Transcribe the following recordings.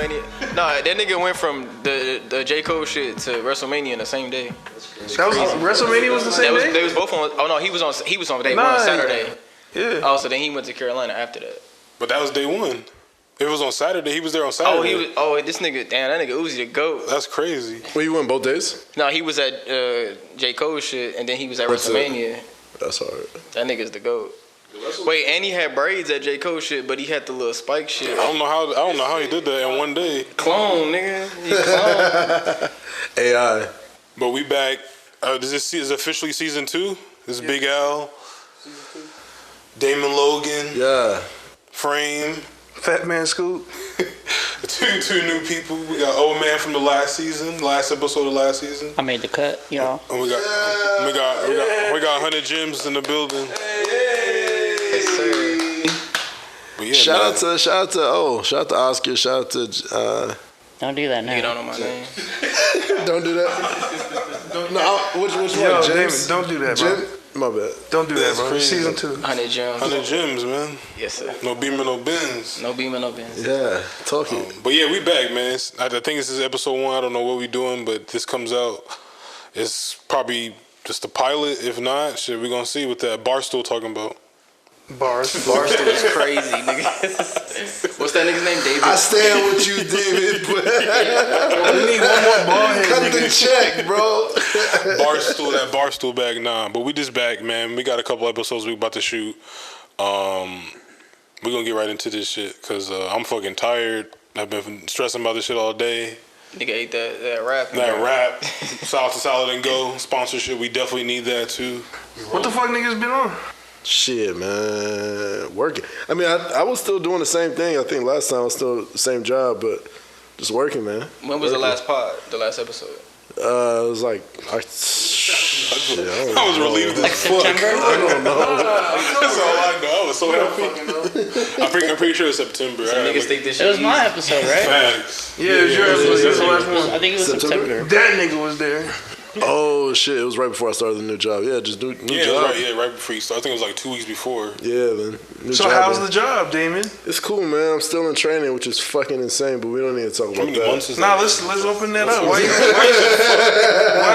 WrestleMania. Nah, that nigga went from the J. Cole shit to WrestleMania in the same day. That was WrestleMania was the same day. They was both on. Oh no, he was on day one Saturday. Yeah. Oh, so then he went to Carolina after that. But that was day one. It was on Saturday. He was there on Saturday. This nigga, damn, that nigga Uzi the GOAT. That's crazy. Well, you went both days? No, he was at J. Cole shit, and then he was at WrestleMania. That's hard. That nigga's the GOAT. Wait, and he had braids at J. Cole shit, but he had the little spike shit. I don't know how he did that in one day. Clone, nigga. He clone. AI. But we back. This is officially season 2. This is Big Al. Damon, Logan. Yeah. Frame. Fat Man Scoop. two new people. We got old man from the last episode of last season. I made the cut, y'all. And we got Hunnid Gemz in the building. Yes, sir. But yeah, Shout out to Oscar. Shout out to Don't do that now. You don't know my name. don't do that. No, which one? Yo, James? Damon, don't do that, bro. My bad. Don't do that, bro. Crazy. Season 2. Hunnid Gemz. Hunnid Gemz, man. Yes, sir. No Beamer, no Benz. No Beamer, no Benz. Yeah, talking. But yeah, we back, man. I think this is episode 1. I don't know what we doing, but this comes out. It's probably just a pilot. If not, shit, we gonna see what that Barstool talking about. Barstool is crazy, nigga. What's that nigga's name? David. I stand with you, David. We need one more ball head, Cut nigga. the check, bro. Barstool back, nah. But we just back, man. We got a couple episodes we about to shoot. We gonna get right into this shit because I'm fucking tired. I've been stressing about this shit all day. Nigga ate that rap. That rap, South to Solid and Go sponsorship. We definitely need that too. What the fuck niggas been on? Shit, man. Working. I mean, I was still doing the same thing. I think last time I was still the same job, but just working, man. When was the last episode? It was like I was relieved as fuck. September? I don't know. That's all I know. I was so happy. I'm pretty sure it's September. So niggas think this shit It was my episode, right? Facts. Yeah, it was your episode. That's the last one. I think it was September. That nigga was there. Oh shit! It was right before I started the new job. Yeah, just new job. Right before you started. I think it was like 2 weeks before. Yeah, man. So how's the job, Damon? It's cool, man. I'm still in training, which is fucking insane. But we don't need to talk How about many that. months is Nah, that? let's open that up. Why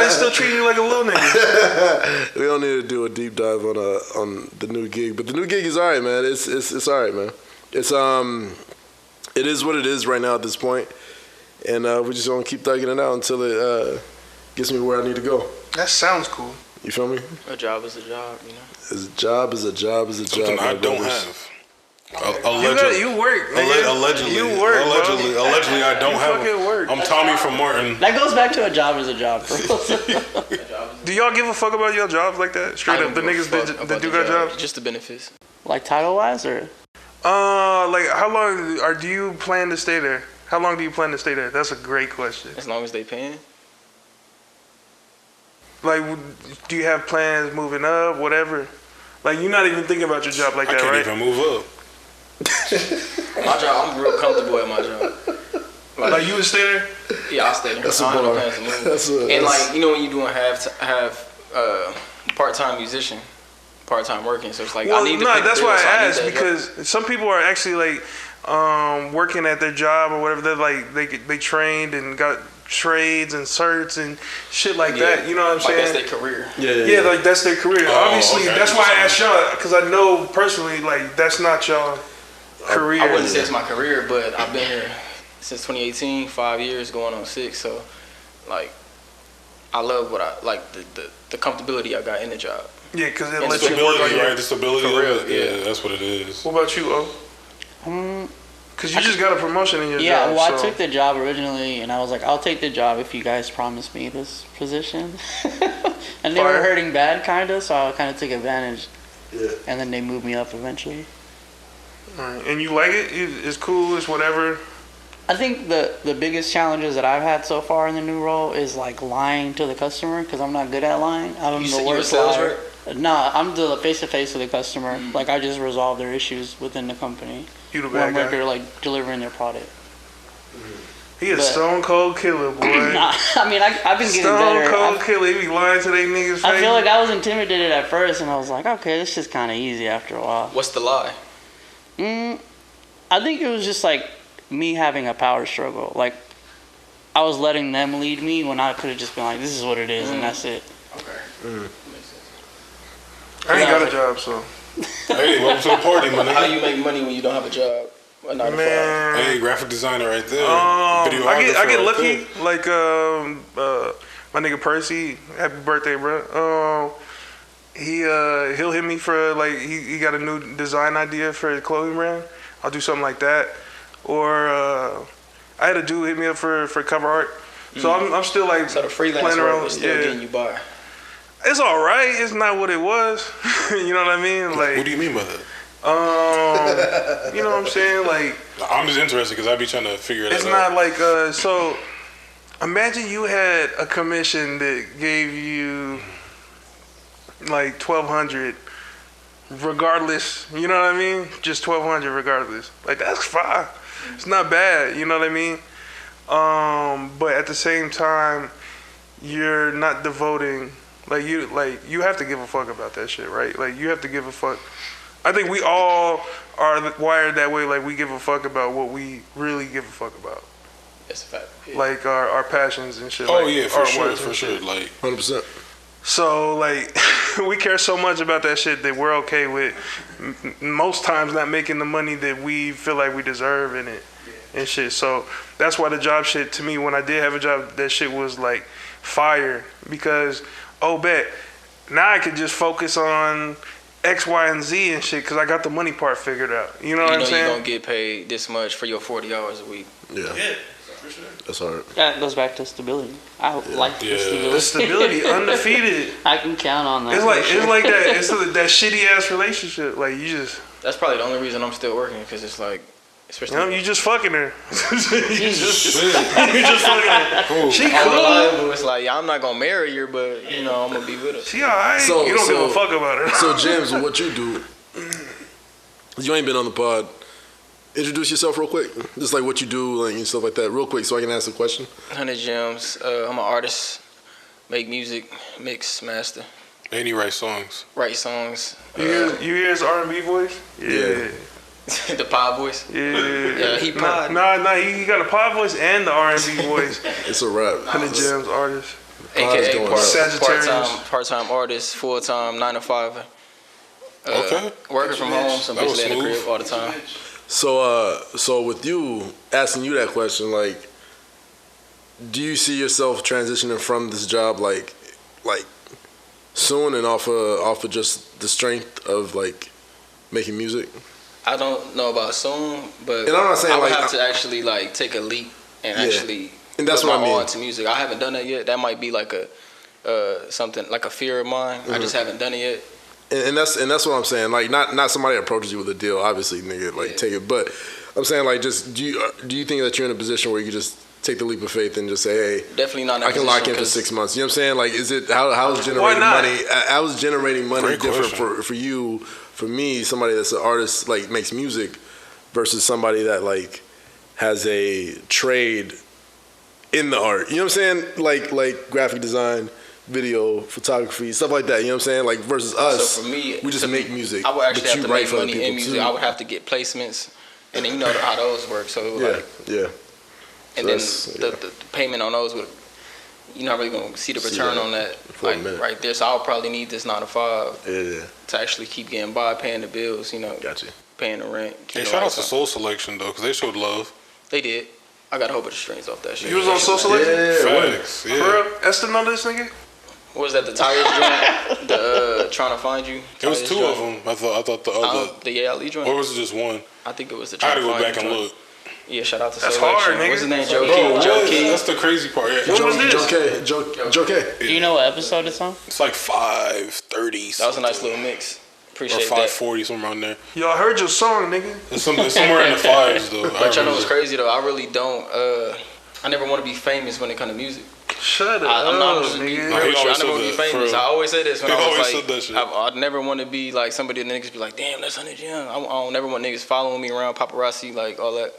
they still treating you like a little nigga? We don't need to do a deep dive on the new gig, but the new gig is alright, man. It's alright, man. It is what it is right now at this point, and we just gonna keep thugging it out until it gets me where I need to go. That sounds cool. You feel me? A job is a job, you know. A job is a job is a job. Something I my don't brothers. have. Allegedly. You work, nigga. Allegedly. You work, Allegedly. bro. Allegedly, I don't You have. fucking work. I'm Tommy from Martin. That goes back to a job as a job. Do y'all give a fuck about your jobs like that? Straight up, the niggas that do got jobs? Just the benefits. Like title-wise, or? Like how long do you plan to stay there? How long do you plan to stay there? That's a great question. As long as they paying. Like, do you have plans moving up, whatever? Like, you're not even thinking about your job like I that, can't right? even move up. My job, I'm real comfortable at my job. Like, you would stay there? Yeah, I'll stay there. That's I a don't have no bar. plans to move. That's a- And that's- like, you know when you doing have part-time musician, part-time working, so it's like Well, I need to no, pay the that's bills, why so I need asked, that because some people are actually like working at their job or whatever. They're like they trained and got trades and certs and shit like that. You know what I'm like saying? that's their career. Yeah, like that's their career. Obviously, okay. that's why I asked y'all, because I know personally, like that's not y'all career. I wouldn't say it's my career, but I've been here since 2018, 5 years, going on 6. So, like, I love what I like the comfortability I got in the job. Yeah, because it And lets you work on Stability, your. right? The stability For real, of it. yeah. That's what it is. What about you, O? Because you just got a promotion in your Yeah, job. well, I so. took the job originally, and I was like, I'll take the job if you guys promise me this position. And they were Fire. hurting bad, kind of, so I kind of took advantage. Yeah. And then they moved me up eventually. Alright, and you like it? It's cool. It's whatever. I think the biggest challenges that I've had so far in the new role is like lying to the customer, because I'm not good at lying. I'm You the said you were a worst sales liar. rep? Nah, I'm the face-to-face with the customer. Like, I just resolve their issues within the company. You the When I'm bad guy. like delivering their product. He a But- stone cold killer, boy. Nah, I mean, I've been getting Stone better. cold killer. He be lying to they niggas' face. I feel like I was intimidated at first, and I was like, okay, this is kind of easy after a while. What's the lie? I think it was just like, me having a power struggle. Like, I was letting them lead me when I could have just been like, this is what it is, and that's it. Okay. I ain't got a job, so. Hey, welcome to the party, man. How do you make money when you don't have a job? A 9 to 5? Man. Hey, graphic designer right there. I get Videographer lucky. right there. Like my nigga Percy, happy birthday, bro. He'll hit me for like he got a new design idea for his clothing brand. I'll do something like that. Or I had a dude hit me up for cover art. So I'm still like So the freelance playing work around. is still getting you by. It's all right. It's not what it was. You know what I mean? Like, What do you mean by that? you know what I'm saying? Like, I'm just interested because I be trying to figure it out. it's not like so. Imagine you had a commission that gave you like 1,200, regardless. You know what I mean? Just 1,200 regardless. Like, that's fine. It's not bad. You know what I mean? But at the same time, you're not devoting. Like you have to give a fuck about that shit, right? Like, you have to give a fuck. I think we all are wired that way. Like, we give a fuck about what we really give a fuck about. That's a fact. Yeah. Like our passions and shit. Oh like yeah, for art sure, wise for and sure. shit. Like, 100%. So like, we care so much about that shit that we're okay with most times not making the money that we feel like we deserve in it and shit. So that's why the job shit, to me, when I did have a job, that shit was like fire, because bet now I could just focus on X, Y, and Z and shit because I got the money part figured out. You know what I'm saying? You don't get paid this much for your 40 hours a week. Yeah. For sure. That's hard. That goes back to stability. I like the Yeah. stability. The stability, undefeated. I can count on that. It's like for sure. that. It's that shitty ass relationship. Like, you just. That's probably the only reason I'm still working, because it's like, especially. You just fucking her. you just fucking her. She I'm cool. reliable. It's like, yeah, I'm not gonna marry her, but I'm gonna be with her. She alright. So- You don't give a so- fuck about her. So, James, what you do, you ain't been on the pod. Introduce yourself real quick. Just like what you do, like, and stuff like that, real quick, so I can ask a question. Hunnid Gemz. I'm an artist. Make music, mix, master, and he writes songs. write songs. You hear his R&B voice? Yeah. The pod voice. Yeah. He pod. Nah. He got a pod voice and the R&B voice. It's a rap. Hunnid Gemz artist. Pod is AKA going up. Sagittarius. part-time artist, full-time 9 to 5. Okay. Working from home, so That was basically in the smooth. crib all the time. So with you, asking you that question, like, do you see yourself transitioning from this job, like soon, and off of just the strength of like making music? I don't know about soon, but And I'm not saying, I would like, have to actually like take a leap and actually And that's put what my I mean. all into music. I haven't done that yet. That might be like a something like a fear of mine. I just haven't done it yet. And that's what I'm saying. Like, not somebody approaches you with a deal, obviously, nigga, like, take it. But I'm saying, like, just do you think that you're in a position where you can just take the leap of faith and just say, hey, Definitely not in a I can lock in position, for 'cause 6 months? You know what I'm saying? Like, is it how is generating not? money? How is generating money Great different question. for you, for me, somebody that's an artist, like, makes music, versus somebody that like has a trade in the art? You know what I'm saying? Like graphic design, video, photography, stuff like that. You know what I'm saying? Like, versus us, So for me, we just make music. I would actually but have you to write make for other money people in music. too. I would have to get placements, and then you know how those work. So like, Yeah. and then that's- the payment on those would, you're not really gonna see the See return that on that for a like minute. right there. So I'll probably need this 9 to 5 Yeah. to actually keep getting by, paying the bills. Gotcha. Paying the rent. Hey, keeping shout the out to lights Soul Selection though, because they showed love. on. They did. I got a whole bunch of strings off that shit. You was on Soul Selection? Facts. For Yeah. real? Esther know this nigga? What was that? The tires joint? The Trying to Find You? It was Tires two joint? of them. I thought the other. The Yeah Ali joint? Or was it just one? I think it was the I had Trying to go Find back You and joint. look. Yeah, shout out to That's Selection. hard, nigga. What's his name? Joe Bro, Key. what? Joe Key. That's the crazy part. Yeah. What was this? Joe K. Do you know what episode it's on? It's like 5:30. That was a nice little mix. Or Appreciate that. 5:40, somewhere around there. Yo, I heard your song, nigga. It's somewhere in the fives though. But y'all know what's crazy though? I really don't. I never want to be famous when it comes to music. Shut up, I'm not gonna be nigga. Nah, he real with you. I always never want said to be that, for famous. real. I always say this when He I was always like, said that shit. I'd never want to be like somebody that niggas be like, damn, that's Hunnid Gemz. I don't never want niggas following me around, paparazzi, like all that.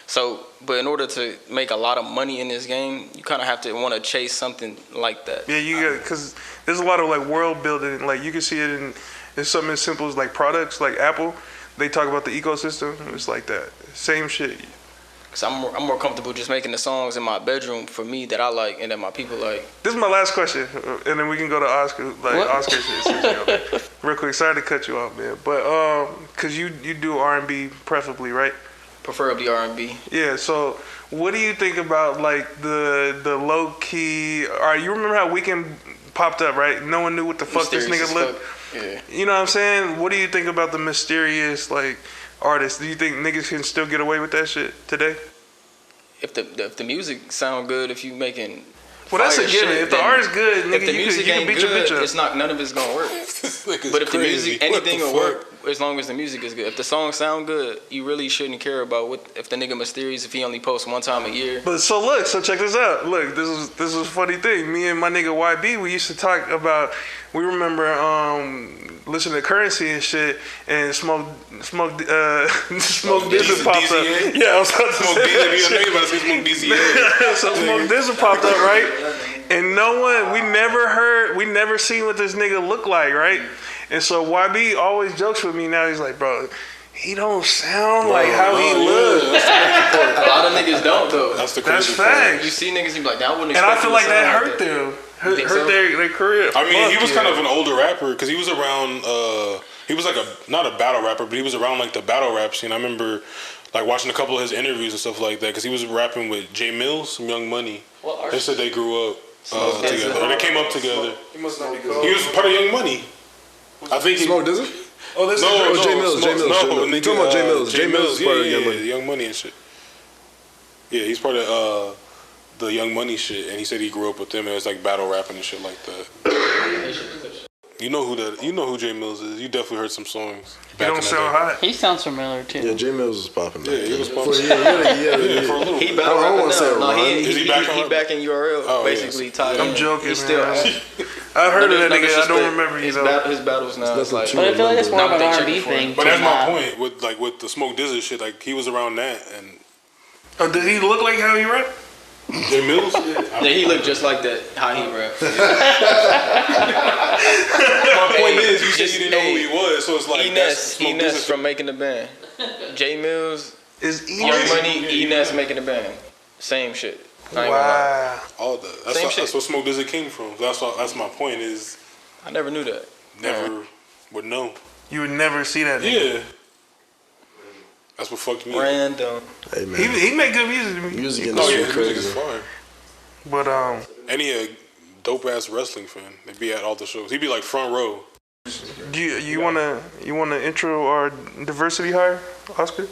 So, but in order to make a lot of money in this game, you kind of have to want to chase something like that. Yeah, you got, because there's a lot of like world building. Like, you can see it in something as simple as like products, like Apple. They talk about the ecosystem. It's like that. Same shit. Cause I'm more comfortable just making the songs in my bedroom for me that I like and that my people like. This is my last question, and then we can go to Oscar. Oscar shit. Real quick, sorry to cut you off, man. But cause you do R&B preferably, right? Preferably R&B. Yeah. So what do you think about like the low key? All right, you remember how Weeknd popped up, right? No one knew what the fuck this nigga looked. Yeah. You know what I'm saying? What do you think about the mysterious like artists? Do you think niggas can still get away with that shit today? If the music sound good, if you making well, that's a given. If the art's good, nigga, if the music you can ain't beat your bitch good, up. it's not none of it's gonna work. But if the music, anything will work as long as the music is good. If the song sound good, you really shouldn't care about what if the nigga mysterious if he only posts one time a year. But so check this out. Look, this is a funny thing. Me and my nigga YB, we used to talk about. We remember listening to Currency and shit, and Smoke Dizzle popped up. Yeah, I was about to say that. So Smoke Dizzle popped up, right? And no one, we never seen what this nigga look like, right? And so YB always jokes with me now. He's like, bro, he don't sound like how he looks. A lot of niggas don't though. That's the crazy That's facts. You see niggas, you be like, I wouldn't. And I feel like that sound hurt them. You think so? Their career. I mean, he was kind of an older rapper because he was around. He was like not a battle rapper, but he was around like the battle rap scene. I remember like watching a couple of his interviews and stuff like that because he was rapping with Jay Mills, some Young Money. They said they grew up together, or they came up together. He must not be cold. He was part of Young Money. I think Smoke Dizzle? Oh, this no, Jay Mills. Jay Mills. No, You talking about Jay Mills? Jay Mills is part of Young Money. Young Money and shit. Yeah, he's part of the Young Money shit, and he said he grew up with them. And it was like battle rapping and shit like that. You know who Jay Mills is. You definitely heard some songs. He don't sound hot. He sounds familiar too. Yeah, Jay Mills was popping. Yeah, he was popping. For a little. He I battle don't rapping wanna say it now. No, wrong. he back in URL. Oh, basically yes. tied in. I'm joking, He's still. man. I heard of that nigga. I don't remember his, you know. his battles now. That's Like, not But I feel like it's more of an Now they R&B check it for thing. him. But to that's my not- point with the Smoke Dizzle shit. Like he was around that, and Oh, did he look like how he rap? Jay Mills. Yeah, he looked just like that. How he raps. My point is, you said you didn't know who he was, so it's like that's Smoke Ines Dizzle. from making the band. Jay Mills, Is Young Enos? Money, Ines making the band. Same shit. I ain't gonna lie. Wow. All that. That's where Smoke Dizzle came from. That's my point. Is I never knew that. never would know. You would never see that nigga. Yeah. That's what fucked me up. Random. Hey man, He make good music to me. music Oh industry yeah, his music is crazy. fire. But And he a dope ass wrestling fan. They be at all the shows. He'd be like front row. do you wanna intro our diversity hire, Oscar?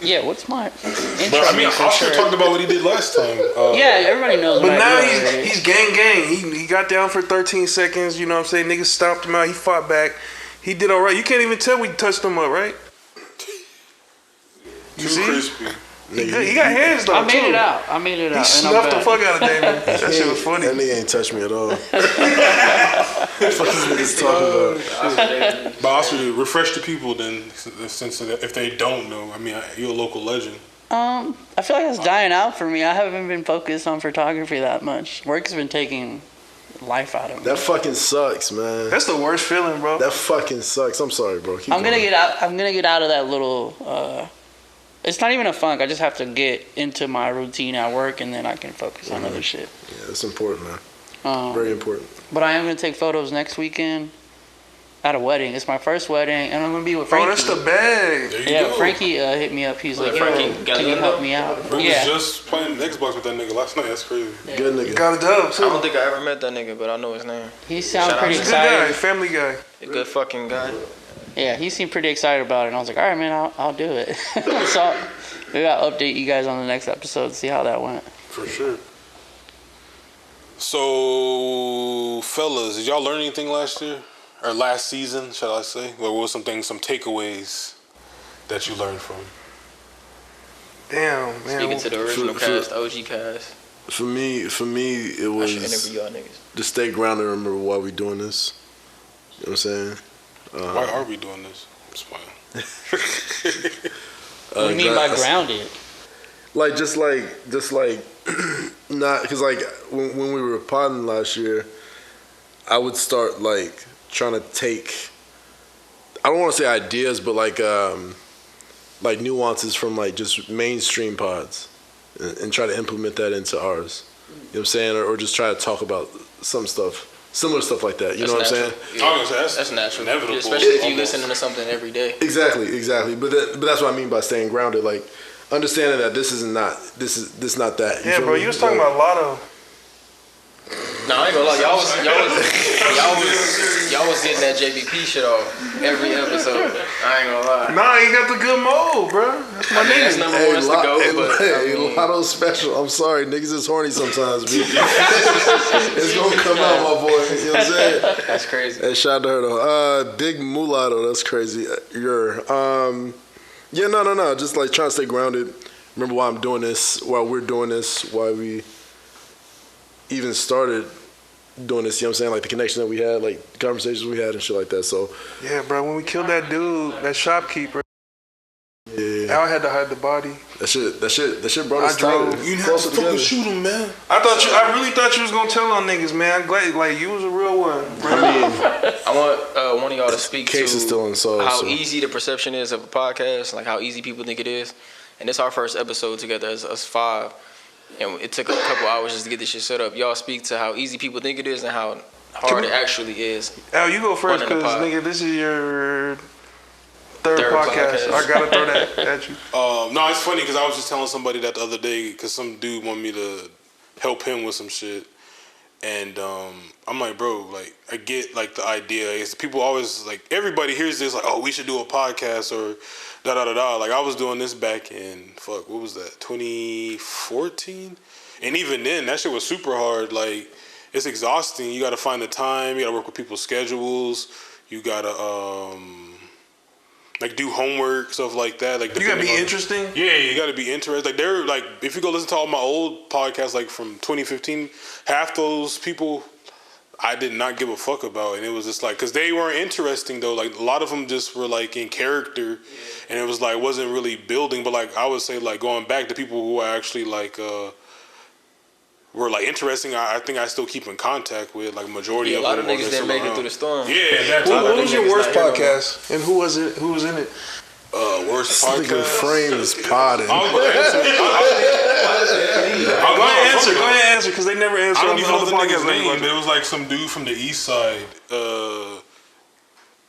Yeah, what's my intro? But I mean, for Oscar sure. talked about what he did last time. Yeah, everybody knows. But what now I do already. he's gang. He got down for 13 seconds. You know what I'm saying? Niggas stomped him out. He fought back. He did all right. You can't even tell we touched him up, right? Too see? crispy. He got hands though. I made too. it out. I made it He out. and I'm snuffed the back. fuck out of Damon. That shit was funny. That nigga ain't touched me at all. What the fuck is niggas talking about? But also refresh the people then, since if they don't know. I mean, you're a local legend. I feel like it's dying out for me. I haven't been focused on photography that much. Work's been taking life out of me. That fucking sucks, man. That's the worst feeling, bro. That fucking sucks. I'm sorry, bro. Keep I'm gonna going. get out. I'm gonna get out of that little. It's not even a funk. I just have to get into my routine at work, and then I can focus on other shit. Yeah, that's important, man. Very important. But I am gonna take photos next weekend at a wedding. It's my first wedding, and I'm gonna be with Frankie. Oh, that's the bag. There you Yeah, go. Frankie hit me up. He's like, Frankie, "Yo, got can a you good help help? me out?" Bro was Yeah. just playing Xbox with that nigga last night. That's crazy. Good nigga. Got a dub I too. don't think I ever met that nigga, but I know his name. He sounds Shout out pretty to Good guy, excited. family guy. A good fucking guy. Yeah, he seemed pretty excited about it, and I was like, "All right, man, I'll do it." So maybe I'll update you guys on the next episode, see how that went. For sure. So, fellas, did y'all learn anything last year? Or last season, shall I say? What was some takeaways that you learned from? Damn, man. Speaking to the original For- cast, OG cast. For me, it I should was interview y'all niggas. to stay grounded and remember why we doing this. You know what I'm saying? Why are we doing this? I'm smiling. What do you mean by grounded? Like just like not because like when we were potting last year, I would start like trying to take. I don't want to say ideas, but like like nuances from like just mainstream pods and try to implement that into ours. You know what I'm saying? Or just try to talk about some stuff, similar stuff like that. You know what I'm saying? Yeah. That's natural. Inevitable. Especially if you listening to something every day. Exactly. But that's what I mean by staying grounded. Like understanding that this is not that. Yeah, bro. You was talking about Lotto. No, I ain't gonna lie. Y'all was getting that JBP shit off every episode. I ain't gonna lie. Nah, he got the good mode, bro. That's my nigga. That's number one. That's the GOAT. But I mean, Lotto special. I'm sorry, niggas is horny sometimes, B. It's gonna come out, my boy. You know what I'm saying? that's crazy. Hey, shout out to her though. Big mulatto. That's crazy. Yeah, no. Just like trying to stay grounded. Remember why I'm doing this. Why we're doing this. Why we even started doing this, you know what I'm saying? Like the connection that we had, like conversations we had and shit like that. So yeah, bro, when we killed that dude, that shopkeeper, yeah, Al had to hide the body. That shit brought us drove. tighter. You didn't have to fucking shoot him, man. I really thought you was gonna tell on niggas, man. I'm glad, like you was a real one, bro. I want one of y'all to speak Case to is still unsolved, how so. easy the perception is of a podcast, like how easy people think it is. And this our first episode together as us five. And it took a couple hours just to get this shit set up. Y'all speak to how easy people think it is and how hard it actually is. Al, you go first, Running the because pod. nigga, this is your third podcast. I gotta throw that at you. No, it's funny because I was just telling somebody that the other day because some dude wanted me to help him with some shit. And I'm like, bro, like, I get, like, the idea. It's people always, like, everybody hears this, like, oh, we should do a podcast or da-da-da-da. Like, I was doing this back in, what was that, 2014? And even then, that shit was super hard. Like, it's exhausting. You got to find the time. You got to work with people's schedules. You got to, like, do homework, stuff like that. Like, You gotta be interesting. Yeah, you got to be interested. Like, they're like, if you go listen to all my old podcasts, like from 2015, half those people I did not give a fuck about, and it was just like, cause they weren't interesting though. Like a lot of them just were like in character, and it was like wasn't really building. But like I would say, like going back to people who are actually like were like interesting. I think I still keep in contact with like majority of a lot them. of niggas didn't make it through the storm. Yeah, that's What was your worst podcast, and who was it? Who was in it? Worst Nigga podcast. frames potting. I'm gonna answer. Go ahead, answer, because they never answer I on don't the even know the nigga's podcast. name, but it was like some dude from the east side.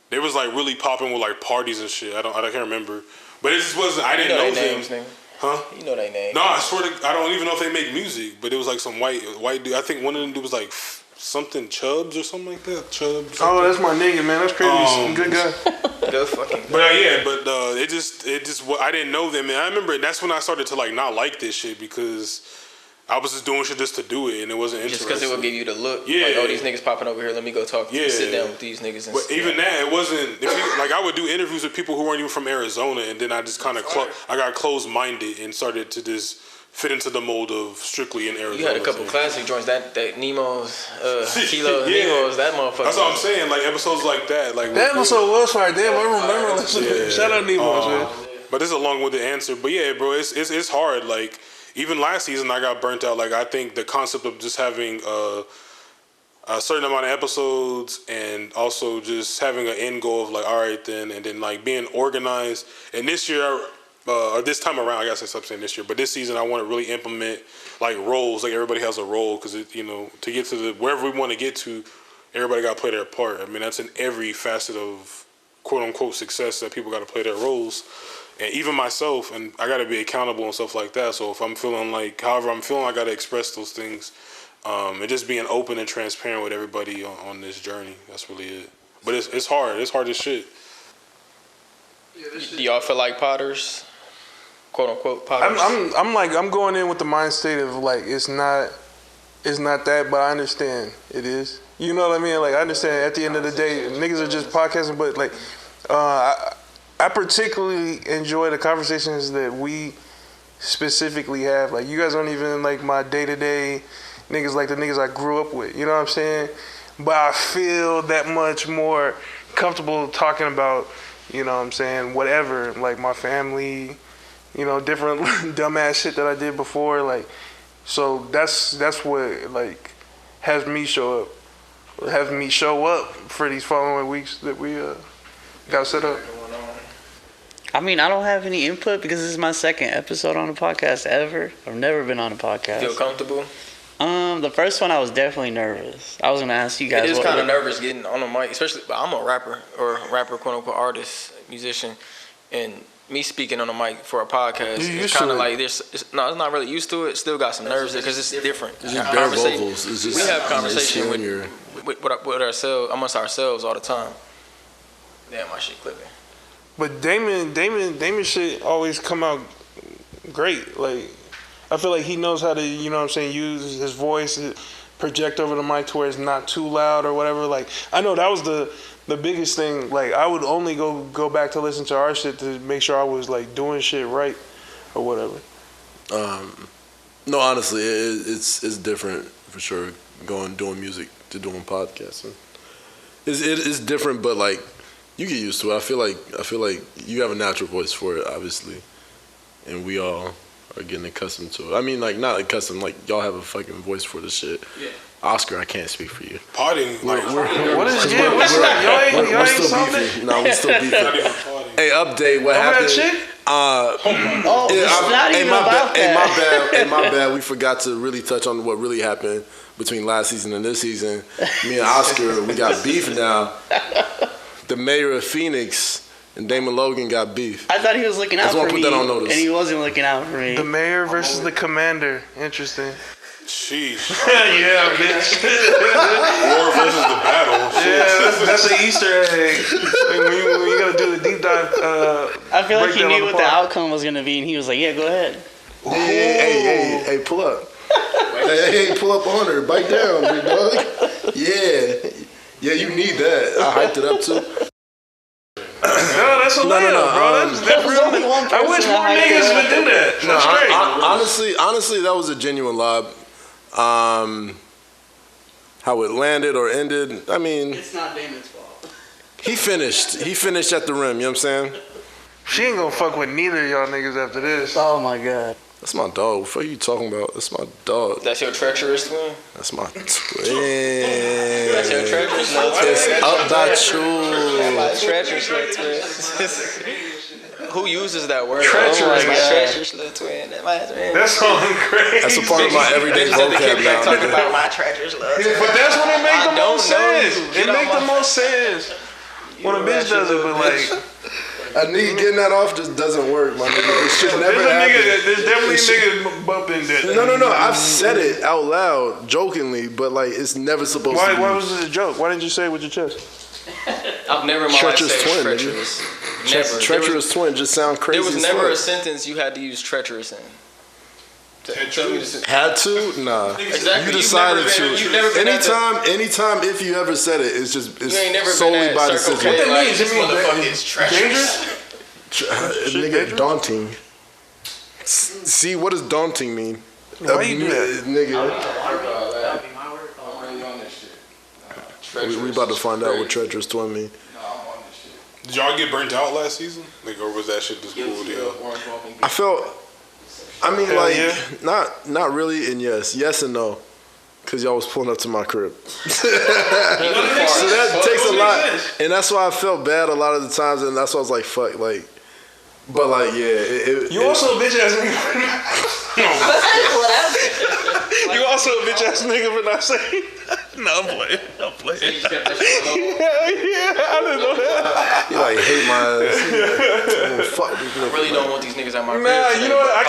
They was like really popping with like parties and shit. I can't remember. But it just wasn't. I didn't know names, them. nigga. Huh? You know they name. No, I swear to, I don't even know if they make music. But it was like some white dude. I think one of them dude was like something Chubbs or something like that. Chubbs. Oh, that's my nigga, man. That's crazy. Good guy. Good fucking. But it just I didn't know them, and I remember that's when I started to like not like this shit because I was just doing shit just to do it, and it wasn't Just interesting. because it would give you the look. Yeah. Like, oh, these niggas popping over here. Let me go talk. Yeah. Sit down with these niggas. And But even that, it wasn't. Like I would do interviews with people who weren't even from Arizona, and then I just kind of I got closed minded and started to just fit into the mold of strictly in Arizona. you had a couple classic joints. That Nemo's, Kilo Yeah. Nemo's, that motherfucker. That's what I'm saying. Like episodes like that. Like That episode was fire. Damn, I remember listening to it. Shout out Nemo, man. But this is a long-winded answer. But yeah, bro, it's hard. Like even last season, I got burnt out. Like I think the concept of just having a certain amount of episodes and also just having an end goal of like, all right then, and then like being organized. And this year, or this time around, I guess I stopped saying this year, but this season I want to really implement like roles. Like everybody has a role because to get to wherever we want to get to, everybody got to play their part. I mean that's in every facet of quote unquote success that people got to play their roles. And even myself, and I got to be accountable and stuff like that. So if I'm feeling like, however I'm feeling, I got to express those things. And just being open and transparent with everybody on this journey. That's really it. But it's hard. It's hard as shit. Do y'all feel like potters? Quote unquote potters. I'm going in with the mind state of like it's not that, but I understand it is. You know what I mean? Like I understand at the end of the day, niggas are just podcasting, but like I particularly enjoy the conversations that we specifically have. Like you guys aren't even like my day-to-day niggas, like the niggas I grew up with. You know what I'm saying? But I feel that much more comfortable talking about, you know what I'm saying, whatever, like my family, you know, different dumbass shit that I did before. Like, so that's what like has me show up for these following weeks that we got set up. I mean, I don't have any input because this is my second episode on the podcast ever. I've never been on a podcast. Feel comfortable? The first one I was definitely nervous. I was gonna ask you guys. It is kind of nervous getting on the mic, especially. I'm a rapper, quote unquote artist, musician, and me speaking on the mic for a podcast. It's kind of like it's not really used to it. Still got some nerves there because it's different. It's just bare vocals. It's just, we have conversation with ourselves, amongst ourselves all the time. Damn, my shit clipping. But Damon shit always come out great. Like, I feel like he knows how to, you know what I'm saying, use his voice, project over the mic to where it's not too loud or whatever. Like, I know that was the biggest thing. Like, I would only go back to listen to our shit to make sure I was like doing shit right or whatever. No, honestly, it's different for sure. Doing music to doing podcasting. It's different, but like you get used to it. I feel like you have a natural voice for it, obviously, and we all are getting accustomed to it. I mean, like not accustomed. Like y'all have a fucking voice for this shit. Yeah. Oscar, I can't speak for you. Potting. What is it? What's that? Y'all ain't still beefing. No, we still beefing. Hey, update. What happened? That chick? It's not even about that. My bad. We forgot to really touch on what really happened between last season and this season. Me and Oscar, we got beef now. The mayor of Phoenix and Damon Logan got beef. I thought he was looking out for me, that on notice. and he wasn't looking out for me. The mayor versus the commander. Interesting. Sheesh. Yeah, bitch. War versus the battle. Yeah, that's an Easter egg. When you gotta do the deep dive. I feel like he knew what the outcome was gonna be, and he was like, "Yeah, go ahead." Hey, pull up. hey, pull up on her. Bite down, big dog. Yeah, you need that. I hyped it up too. No, that's a layup, bro. That's real. I wish more niggas would do that. No, honestly, that was a genuine lob. How it landed or ended, I mean, it's not Damon's fault. He finished at the rim. You know what I'm saying? She ain't gonna fuck with neither of y'all niggas after this. Oh my god. That's my dog. What are you talking about? That's my dog. That's your treacherous twin? That's my twin. That's your treacherous little twin? It's up that you. My treacherous little twin. Who uses that word? Treacherous. My treacherous little twin. That's all crazy. That's a part of my everyday vocab now. Talking about my treacherous little twin. But that's when it make the most sense. It make the most sense when a bitch does it, but like. A nigga getting that off just doesn't work, my nigga. It should never happen. There's definitely niggas bumping that. No. I've said it out loud, jokingly, but like it's never supposed to be. Why was this a joke? Why didn't you say it with your chest? I've never in my life said twin, treacherous. Nigga. Never. Treacherous twin just sound crazy. There was never a sentence you had to use treacherous in. Had to? Nah. Exactly. You decided you've never been anytime if you ever said it, it's never solely been by at Circle decision. K, like, this motherfucker is treacherous. Nigga, daunting. See, what does daunting mean? Why you do that? Nigga. We about to find out what treacherous twin mean. Did y'all get burnt out last season? Like, or was that shit just cool deal? I mean, not really, and yes and no, cause y'all was pulling up to my crib. So that takes a lot, and that's why I felt bad a lot of the times, and that's why I was like, fuck, like. But like, yeah. You also a bitch ass nigga. You also a bitch ass nigga for not saying. No, I'm playing. Yeah, I didn't know that. You like hate my ass. Fuck this nigga. I really don't want these niggas at my crib. Nah, you know what? I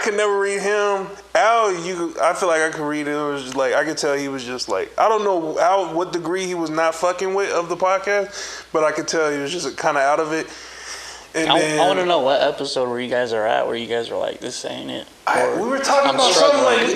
can never read him. Al, I feel like I could read him. It was just like I could tell he was just like I don't know Al what degree he was not fucking with of the podcast, but I could tell he was just kind of out of it. And I want to know what episode where you guys are at, where you guys were like, this ain't it. We were talking about something like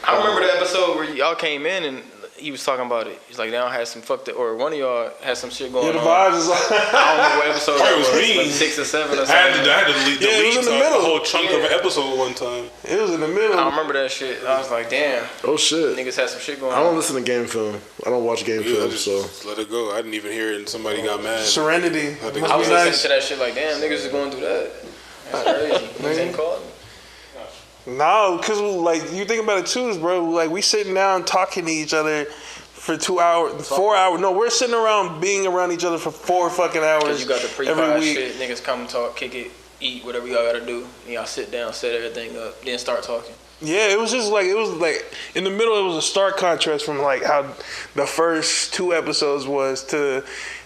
I remember the episode where y'all came in and he was talking about it. He's like, they don't have some fucked up, or one of y'all had some shit going on. The vibes is like, I don't know what episode it was me. Like 6 or 7 or something. I had to delete it was in the middle. a whole chunk of an episode one time. It was in the middle. I remember that shit. I was like, damn. Oh shit. Niggas had some shit going on. I don't listen to game film. I don't watch game film, so Just let it go. I didn't even hear it and somebody got mad. Serenity. I was listening to that shit like, damn, niggas is going through that. That's crazy. Niggas ain't calling me. No, because like you think about it too, bro. Like we sitting down talking to each other for 2 hours, 4 hours. No, we're sitting around being around each other for 4 fucking hours. Cause you got the every pre-pod week. shit. Niggas come talk, kick it, eat, whatever y'all gotta do. And y'all sit down, set everything up, then start talking. Yeah, it was like in the middle. It was a stark contrast from like how the first 2 episodes was to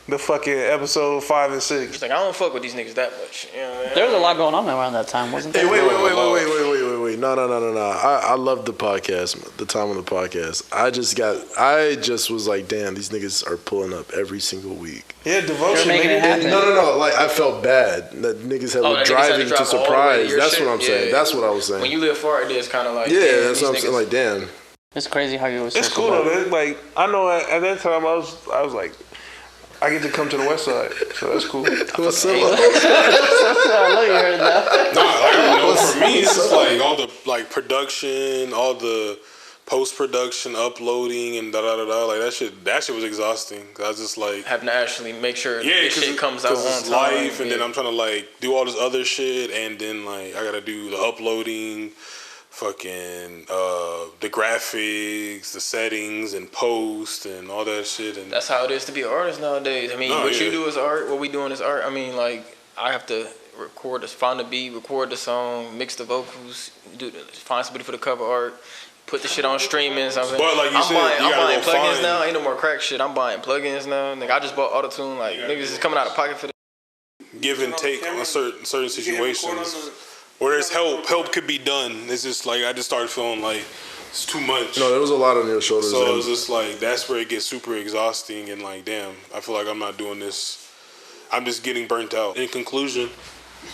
the fucking episode 5 and 6. It's like I don't fuck with these niggas that much. You know what I mean? There was a lot going on around that time, wasn't there? Hey, wait. No. I love the podcast, the time on the podcast. I just was like, damn, these niggas are pulling up every single week. Yeah, devotion. They're making it happen. No. Like, I felt bad that niggas that were niggas had to driving drive to all the way to Surprise. your That's shit. what I'm saying. Yeah. That's what I was saying. When you live far, it is kind of like Yeah, damn, that's what I'm these saying. niggas- Like, damn. It's crazy how you was. It's cool though. Like I know at that time I was like, I get to come to the West Side, so that's cool. What's up? I know you heard that. No, like, I don't know. For me, it's just like all the like production, all the post production, uploading, and da da da da. Like that shit was exhausting. I was just like having to actually make sure yeah, this shit comes out on it's time. life, and then I'm trying to like do all this other shit, and then like I gotta do the uploading. Fucking the graphics, the settings, and post, and all that shit. And That's how it is to be an artist nowadays. I mean, what you do is art. What we doing is art. I mean, like I have to record this, find the beat, record the song, mix the vocals, find somebody for the cover art, put the shit on streaming. Something. But like you said, I'm buying go plugins find now. Ain't no more crack shit. I'm buying plugins now. Nigga, I just bought Auto-Tune. Like niggas is coming out of pocket for this. give and take on certain situations. Where there's help could be done. It's just like I just started feeling like it's too much. No, there was a lot on your shoulders. So it was just like that's where it gets super exhausting and like damn, I feel like I'm not doing this. I'm just getting burnt out. In conclusion,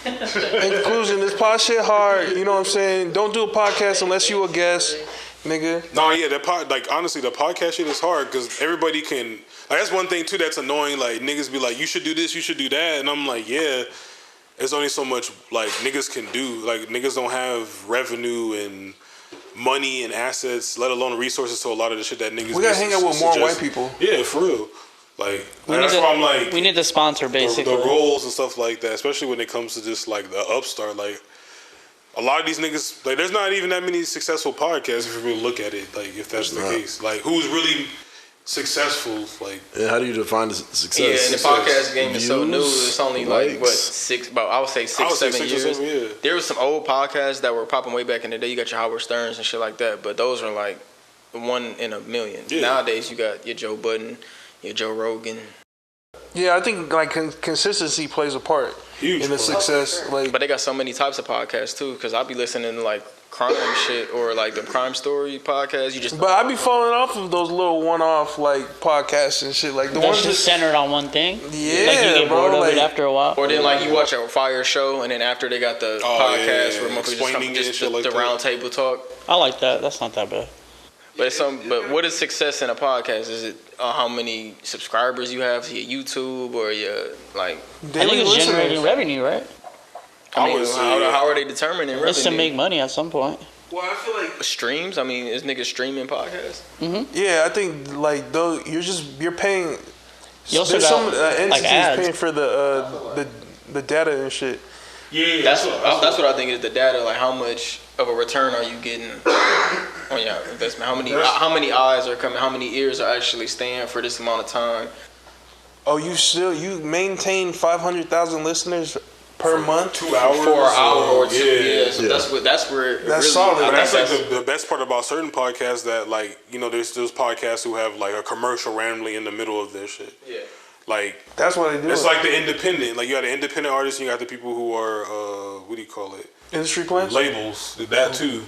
this pod shit hard. You know what I'm saying? Don't do a podcast unless you a guest, nigga. no, yeah, honestly, the podcast shit is hard because everybody can. Like that's one thing too that's annoying. Like niggas be like, you should do this, you should do that, and I'm like, yeah. There's only so much like niggas can do. Like niggas don't have revenue and money and assets, let alone resources to a lot of the shit that niggas. We gotta hang out with more white people. Yeah, for real. Like that's why I'm like we need the sponsor basically. The roles and stuff like that, especially when it comes to just like the upstart. Like a lot of these niggas, like there's not even that many successful podcasts if you really look at it. Like if that's the case, like who's really successful, like And how do you define the success? Yeah, and the podcast game is so new. Views, It's only like likes. I would say 6-7 years. Yeah. There was some old podcasts that were popping way back in the day. You got your Howard Sterns and shit like that, but those are like 1 in a million. Yeah. Nowadays, you got your Joe Budden, your Joe Rogan. Yeah, I think like consistency plays a part Huge in the part. success. Like, But they got so many types of podcasts too, because I be listening to like crime shit or like the crime story podcast. You just but I be falling off of those little one-off like podcasts and shit. Like the That's ones just centered on one thing. Yeah, like you get bro, bored of like- it after a while. or then like you watch a fire show and then after they got the podcast where motherfuckers Explaining it and just shit like the that. round table talk. I like that. That's not that bad. But but what is success in a podcast? Is it how many subscribers you have to your YouTube or your like? I daily think it's listeners. generating revenue, right? I mean, would say, how are they determining It's to revenue? make money at some point. Well, I feel like Streams? I mean, is niggas streaming podcasts? yeah, I think like those you're paying. You also There's got, some entities ads. paying for the data and shit. Yeah, That's what I think is the data. Like, how much of a return are you getting on your investment? How many eyes are coming? How many ears are actually staying for this amount of time? Oh, you maintain 500,000 listeners per month. 2 hours, For an hour or two? Yeah. Yeah. So that's where it That's really, solid. I But think that's like the best part about certain podcasts that like there's those podcasts who have like a commercial randomly in the middle of their shit. yeah. Like That's what they do. it's like the independent. Like you got the independent artists, and you got the people who are what do you call it? industry plans. Labels. That too.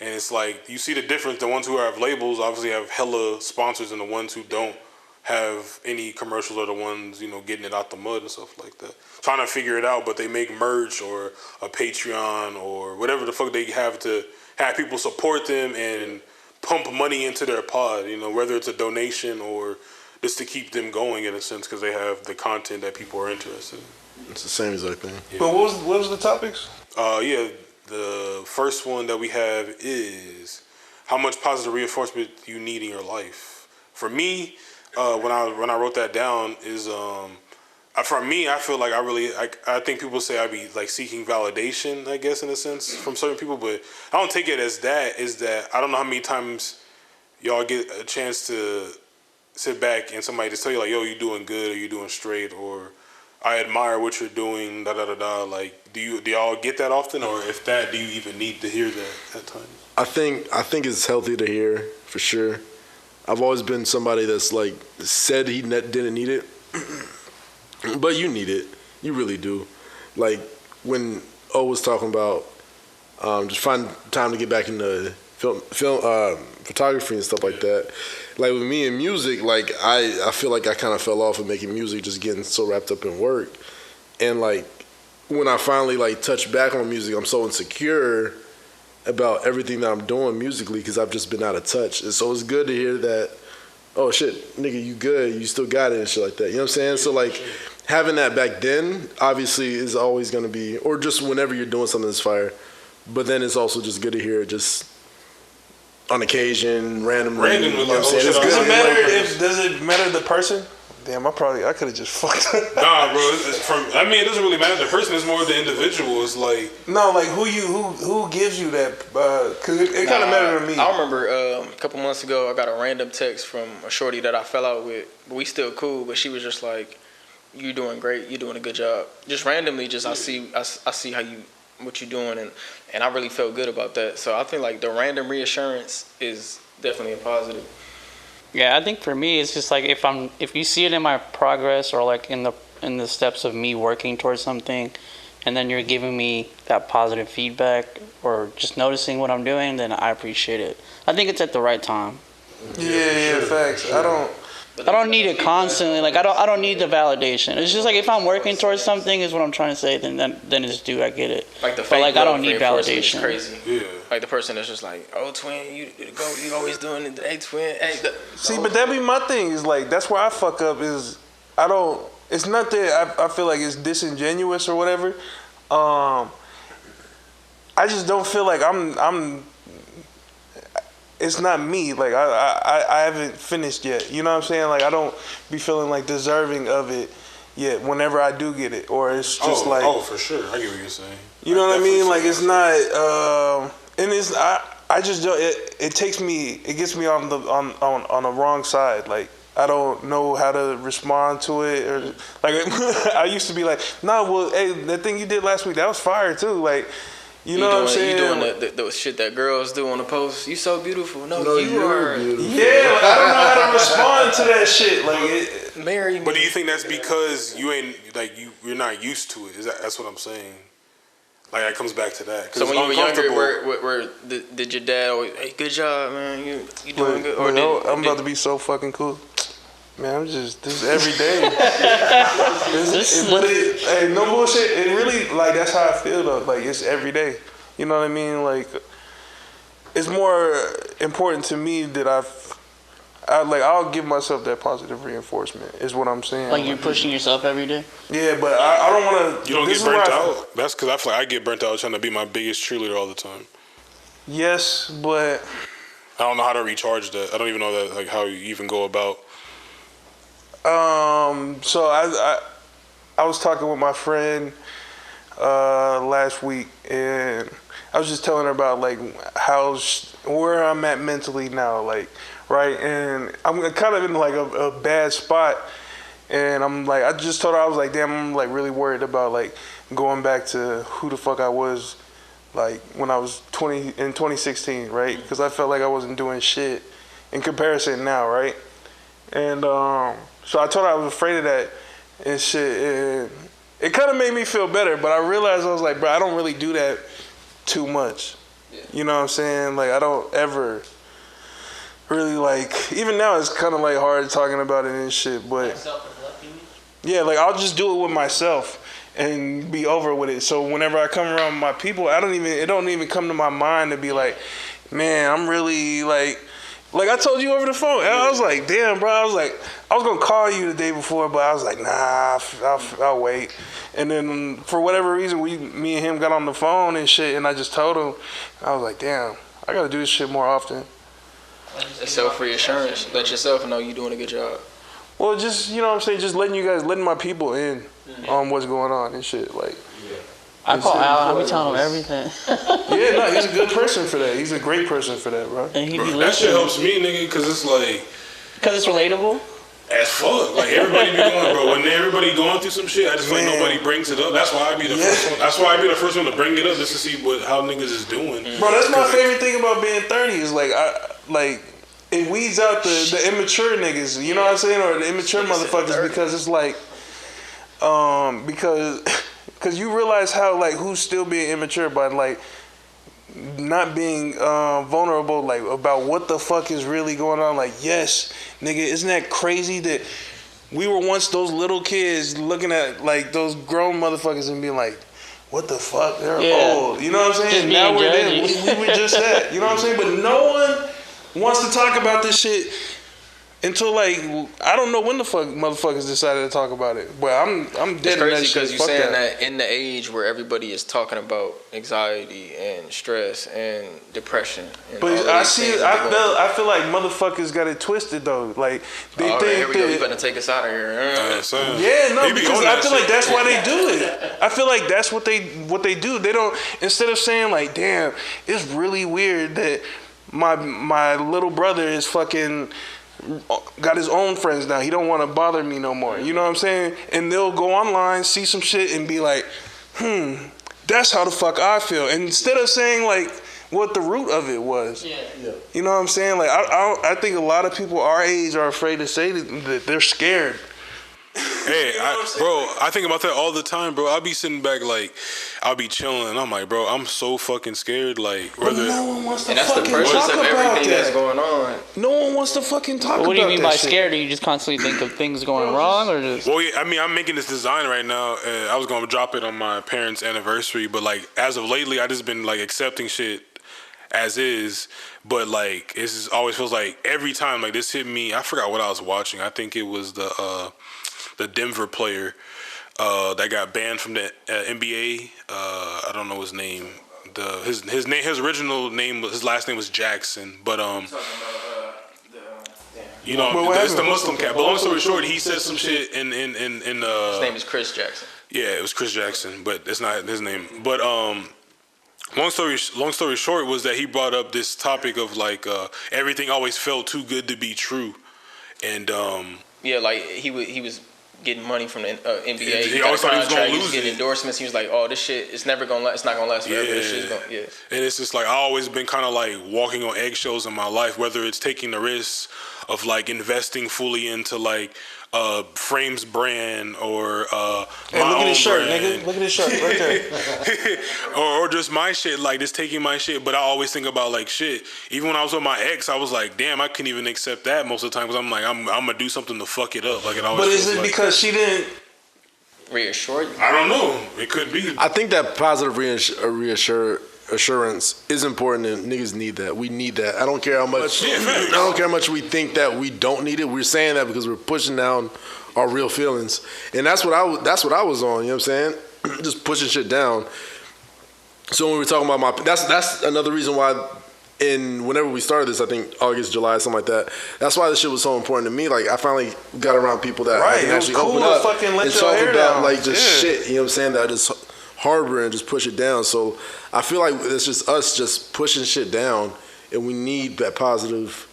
And it's like you see the difference. The ones who have labels obviously have hella sponsors, and the ones who don't have any commercials are the ones getting it out the mud and stuff like that. Trying to figure it out, but they make merch or a Patreon or whatever the fuck they have to have people support them and pump money into their pod. Whether it's a donation or just to keep them going in a sense because they have the content that people are interested in. It's the same exact thing. But what was the topics? Yeah, the first one that we have is how much positive reinforcement you need in your life. For me, when I wrote that down is for me I feel like I think people say I be like seeking validation, I guess in a sense from certain people, but I don't take it as that. Is that I don't know how many times y'all get a chance to sit back and somebody just tell you like, yo, you doing good, or you doing straight, or I admire what you're doing, da da da da. Like, do y'all get that often, or if that, do you even need to hear that at times? I think it's healthy to hear for sure. I've always been somebody that's like said he didn't need it, but you need it. You really do. Like when O was talking about just find time to get back into film photography and stuff like that. Like with me and music, like I feel like I kind of fell off of making music, just getting so wrapped up in work. And like when I finally like touch back on music, I'm so insecure about everything that I'm doing musically because I've just been out of touch. And so it's good to hear that, oh shit, nigga, you good, you still got it and shit like that. You know what I'm saying? So like having that back then obviously is always gonna be, or just whenever you're doing something that's fire. But then it's also just good to hear it just on occasion, randomly. You know what I'm saying? Does it matter the person? Damn, I could have just fucked up. Nah, bro. It doesn't really matter the person. It's more the individual. It's like no, like who gives you that? Because it kind of mattered to me. I remember a couple months ago, I got a random text from a shorty that I fell out with, but we still cool. But she was just like, "You doing great. You doing a good job." Just randomly, I see how you what you're doing, and I really felt good about that. So I think like the random reassurance is definitely a positive. Yeah, I think for me, it's just like if you see it in my progress or like in the steps of me working towards something, and then you're giving me that positive feedback or just noticing what I'm doing, then I appreciate it. I think it's at the right time. Yeah, facts. I don't need it constantly. Like I don't need the validation. It's just like if I'm working towards something, is what I'm trying to say. Then it's due. I get it. Like the but like I don't need validation. validation. Crazy. Yeah. Like the person that's just like, oh twin, you always doing it. Hey twin, hey. See, but that be my thing. Is like that's where I fuck up. Is I don't. It's not that I feel like it's disingenuous or whatever. I just don't feel like I'm. It's not me. Like I haven't finished yet. You know what I'm saying? Like I don't be feeling like deserving of it yet. Whenever I do get it, or it's just like for sure. I get what you're saying. You know what I mean? Like it's not. And it's I just don't. It takes me. It gets me on the wrong side. Like I don't know how to respond to it, or like I used to be like, nah. Well, hey, that thing you did last week, that was fire too. Like. You know what I'm saying? You doing the shit that girls do on the post. You so beautiful. No, you are beautiful. Yeah, like, I don't know how to respond to that shit. Like, marry me. But do you think that's because you ain't like you're not used to it? That's what I'm saying. Like that comes back to that. So when you were younger, where did your dad always, hey, good job, man, you doing good? Or I'm about to be so fucking cool. Man, this is every day. Hey, no bullshit. It really, like, that's how I feel, though. Like, it's every day. You know what I mean? Like, it's more important to me that I'll give myself that positive reinforcement, is what I'm saying. Like, you're pushing yourself every day? Yeah, but I don't want to. You don't get burnt out? That's because I feel like I get burnt out trying to be my biggest cheerleader all the time. Yes, but I don't know how to recharge that. I don't even know that, like, how you even go about. So I was talking with my friend last week, and I was just telling her about like where I'm at mentally now, like, right, and I'm kind of in like a bad spot, and I'm like, I just told her, I was like, damn, I'm like really worried about like going back to who the fuck I was like when I was 2016, right, because I felt like I wasn't doing shit in comparison now, right, and so I told her I was afraid of that and shit, and it kind of made me feel better, but I realized I was like, bro, I don't really do that too much. Yeah. You know what I'm saying? Like, I don't ever really, like, even now it's kind of like hard talking about it and shit, but yeah, like I'll just do it with myself and be over with it. So whenever I come around my people, it don't even come to my mind to be like, man, I'm really like I told you over the phone. And I was like, damn, bro. I was going to call you the day before, but I was like, nah, I'll wait. And then for whatever reason, me and him got on the phone and shit, and I just told him. I was like, damn, I got to do this shit more often. Self-reassurance. Let yourself know you're doing a good job. Well, just, you know what I'm saying, just letting my people in on what's going on and shit. Like, I call Al. I be telling him everything. Yeah, no, he's a good person for that. He's a great person for that, bro. And he be That shit helps me, nigga, because it's like, Because it's relatable. As fuck. Like everybody be going, bro. When everybody going through some shit, I just feel like nobody brings it up. That's why I be the first one. That's why I be the first one to bring it up, just to see how niggas is doing. Bro, that's my favorite thing about being 30 is it weeds out the immature niggas. You know what I'm saying, or the immature motherfuckers, because it's like, because you realize how like who's still being immature by like not being vulnerable, like about what the fuck is really going on. Like, yes, nigga, isn't that crazy that we were once those little kids looking at like those grown motherfuckers and being like, what the fuck, they're old. You know what I'm saying? Now we're there. We were just that. You know what I'm saying? But no one wants to talk about this shit until like I don't know when the fuck motherfuckers decided to talk about it. But I'm dead in that shit. It's crazy because you're saying that in the age where everybody is talking about anxiety and stress and depression. And but I feel like motherfuckers got it twisted though. Like they think here we go. You better take us out of here. Because I feel like that's why they do it. I feel like that's what they do. They don't, instead of saying like, damn, it's really weird that my little brother is fucking got his own friends now. He don't want to bother me no more. You know what I'm saying? And they'll go online, see some shit, and be like, that's how the fuck I feel. And instead of saying like what the root of it was. Yeah. You know what I'm saying? Like I think a lot of people our age are afraid to say that they're scared. Hey, I think about that all the time, bro. I'll be sitting back, like, I'll be chilling, and I'm like, bro, I'm so fucking scared, like, whether... No one wants to and that's the purpose of everything that's going on. No one wants to fucking talk about that. What do you mean by shit? Scared? Do you just constantly think of things going wrong, or just... Well, yeah, I mean, I'm making this design right now, and I was going to drop it on my parents' anniversary, but, like, as of lately, I just been, like, accepting shit as is, but, like, it just always feels like every time, like, this hit me, I forgot what I was watching. I think it was the Denver player that got banned from the NBA. I don't know his name. His original name, his last name was Jackson. But you know, it's the Muslim cat. But long story short, he said some shit in his name is Chris Jackson. Yeah, it was Chris Jackson, but it's not his name. But long story short was that he brought up this topic of like everything always felt too good to be true, and yeah, like he was getting money from the NBA. He always thought he was gonna lose getting endorsements. He was like, "Oh, this shit, it's not gonna last forever. This shit's gonna, And it's just like I always been kind of like walking on eggshells in my life, whether it's taking the risk of like investing fully into like Frame's brand or my look at his shirt, brand. nigga. Look at his shirt right there. or just my shit, like just taking my shit. But I always think about like shit. Even when I was with my ex, I was like, damn, I couldn't even accept that most of the time because I'm like, I'm gonna do something to fuck it up. Like it always. But is it like, because she didn't reassure you? I don't know. It could be. I think that positive assurance is important, and niggas need that. We need that. I don't care how much. I don't care how much we think that we don't need it. We're saying that because we're pushing down our real feelings, and that's what I was on. You know what I'm saying? Just pushing shit down. So when we were talking about that's another reason why. Whenever we started this, I think August, July, something like that. That's why this shit was so important to me. Like I finally got around people that I can actually open up and talk about like just shit. You know what I'm saying? That I just harbor and just push it down. So I feel like it's just us just pushing shit down, and we need that positive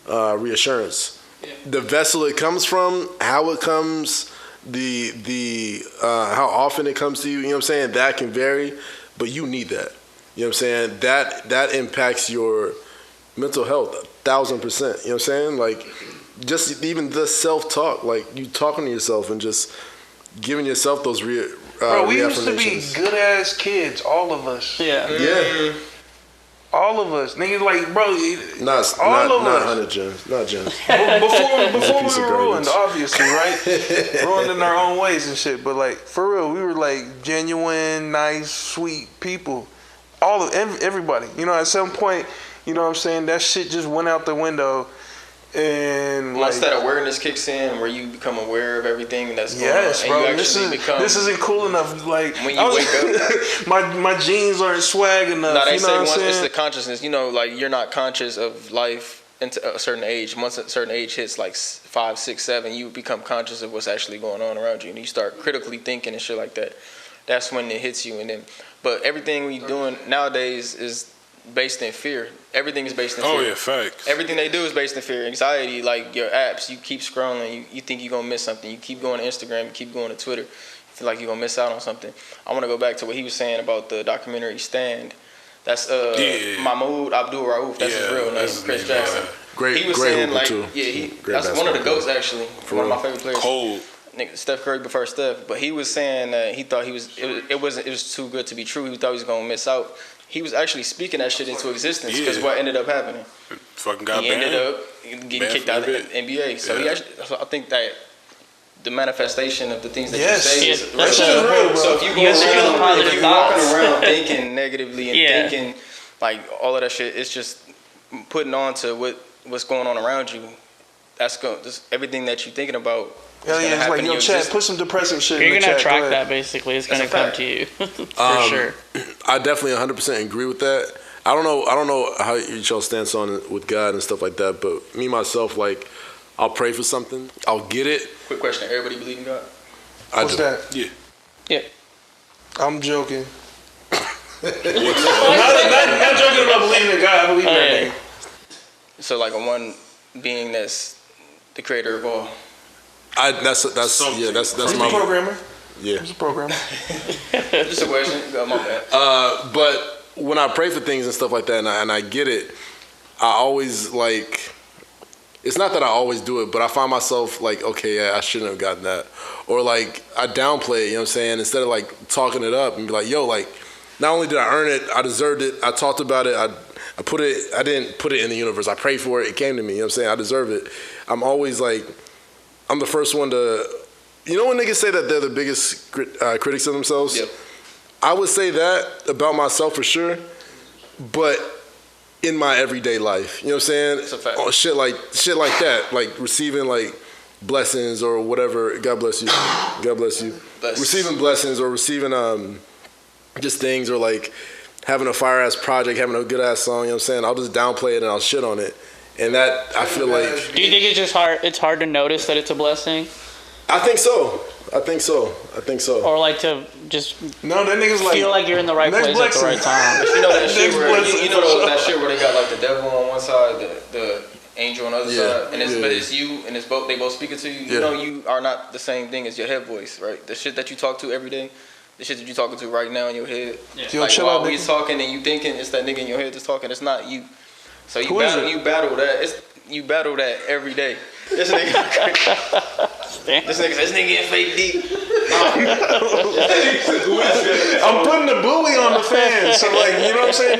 reassurance. Yeah. The vessel it comes from, how it comes, the how often it comes to you. You know what I'm saying? That can vary, but you need that. You know what I'm saying? That impacts your mental health 1,000%. You know what I'm saying? Like, just even the self-talk, like you talking to yourself and just giving yourself those bro, we used to be good-ass kids, all of us. Yeah. Yeah. All of us. Niggas like, bro, not Hunnid Gemz. Not Gemz. Before we were ruined, obviously, right? Ruined in our own ways and shit. But, like, for real, we were, like, genuine, nice, sweet people. All of everybody, you know, at some point, you know what I'm saying, that shit just went out the window, and once that awareness kicks in, where you become aware of everything that's going on, and bro, you actually this isn't cool enough. Like when you wake up, my jeans aren't swag enough. No, they you know say once it's the consciousness. You know, like you're not conscious of life until a certain age. Once a certain age hits, like 5, 6, 7, you become conscious of what's actually going on around you, and you start critically thinking and shit like that. That's when it hits you, and then. But everything we doing nowadays is based in fear. Everything is based in fear. Oh yeah, facts. Everything they do is based in fear. Anxiety, like your apps, you keep scrolling, you think you're going to miss something. You keep going to Instagram, you keep going to Twitter. You feel like you're going to miss out on something. I want to go back to what he was saying about the documentary Stand. That's Mahmoud Abdul Rauf. That's his real name, Chris Jackson. Great, he was great saying, hooper, like, too. yeah, Great that's one of the basketball GOATs, actually. One of my favorite players. Cold. Nigga, Steph Curry before Steph. But he was saying that he thought it was too good to be true. He thought he was going to miss out. He was actually speaking that shit into existence because what ended up happening? Fucking got He banned. ended up getting kicked out of the NBA. So he actually, I think that the manifestation of the things that you say is that's real. So if you walking around thinking negatively and thinking like all of that shit, it's just putting on to what's going on around you. That's just everything that you're thinking about. Hell yeah, it's like, yo, chat, put some depressing shit in the You're chat. going to attract that, basically. It's going to come to you. For sure. I definitely 100% agree with that. I don't know how y'all stance on it with God and stuff like that, but me, myself, like, I'll pray for something. I'll get it. Quick question. Everybody believe in God? What's that? Yeah. Yeah. I'm joking. not joking about believing in God. I believe in that. So like a one being that's the creator of all. That's He's my a programmer. Yeah. He's a programmer. Just a question. My bad. But when I pray for things and stuff like that, and I get it, I always like. It's not that I always do it, but I find myself like, okay, yeah, I shouldn't have gotten that, or like I downplay it. You know what I'm saying? Instead of like talking it up and be like, yo, like, not only did I earn it, I deserved it. I talked about it. I put it. I didn't put it in the universe. I prayed for it. It came to me. You know what I'm saying? I deserve it. I'm always like, I'm the first one to. You know when niggas say that they're the biggest critics of themselves? Yep. I would say that about myself for sure, but in my everyday life, you know what I'm saying? It's a fact. Oh, shit like that, like receiving like blessings or whatever. God bless you. God bless you. Receiving blessings or receiving just things or like having a fire ass project, having a good ass song. You know what I'm saying? I'll just downplay it and I'll shit on it, and that I feel like. Do you think it's just hard? It's hard to notice that it's a blessing. I think so. Or like to just no, that nigga's like feel like you're in the right place at the right time. You know that shit where that shit where they got like the devil on one side, the angel on the other side, and but it's you and it's both. They both speaking to you. You know you are not the same thing as your head voice, right? The shit that you talk to every day, the shit that you talking to right now in your head. Yo, like chill while out, we nigga. talking and you thinking it's that nigga in your head that's talking. It's not you. So you battle that. You battle that every day. This nigga. This nigga getting fake deep. I'm putting the buoy on the fans, so like, you know what I'm saying?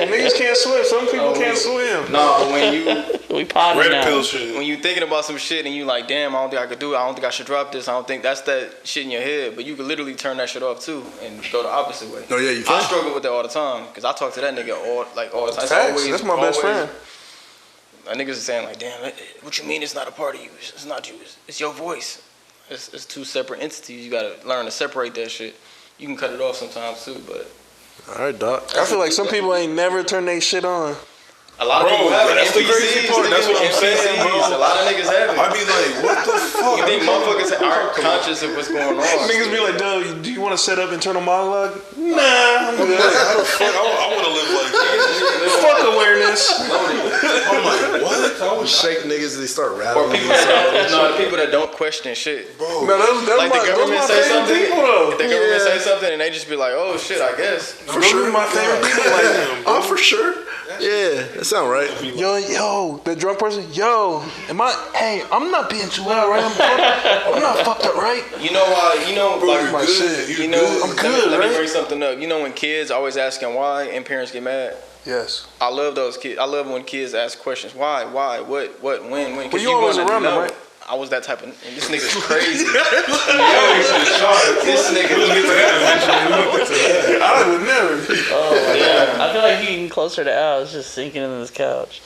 Niggas can't swim. Some people can't swim. No, but when we potting now. Pill shit. When you thinking about some shit and you like, damn, I don't think I could do it. I don't think I should drop this. I don't think that's that shit in your head. But you could literally turn that shit off too and go the opposite way. Oh yeah, you can. I struggle with that all the time because I talk to that nigga all the time. Facts. That's my best friend. Niggas is saying like, damn, what you mean it's not a part of you? It's not you. It's your voice. It's two separate entities. You gotta learn to separate that shit. You can cut it off sometimes too, but. All right, doc. I feel like some people ain't never turn their shit on. A lot of people have it. That's the crazy part. That's what I'm saying, bro. A lot of niggas have it. I be like, what the fuck? You think motherfuckers aren't conscious of what's going on? Niggas be like, dude, do you want to set up internal monologue? Nah. I'm like, how the fuck? I want to live like that. Fuck awareness. I'm like, what? I would shake niggas and they start Or rapping. people that don't question shit. Bro. No, that's Like the government say something, people though. the government say something, and they just be like, "Oh shit, I guess." For sure. My favorite people like them. Oh, for sure. Yeah, that sound right. Yo, the drunk person. Yo, hey, I'm not being too loud, right? I'm not fucked up, right? You know why? You know, like, my shit. you know, I'm good, let me right? bring something up. You know, when kids always asking why and parents get mad. Yes. I love those kids. I love when kids ask questions. Why? What? When? But Because you always wanna around them, know. right? I was that type of. And this nigga's crazy. This nigga. I would never. I feel like getting closer to Al is just sinking into this couch.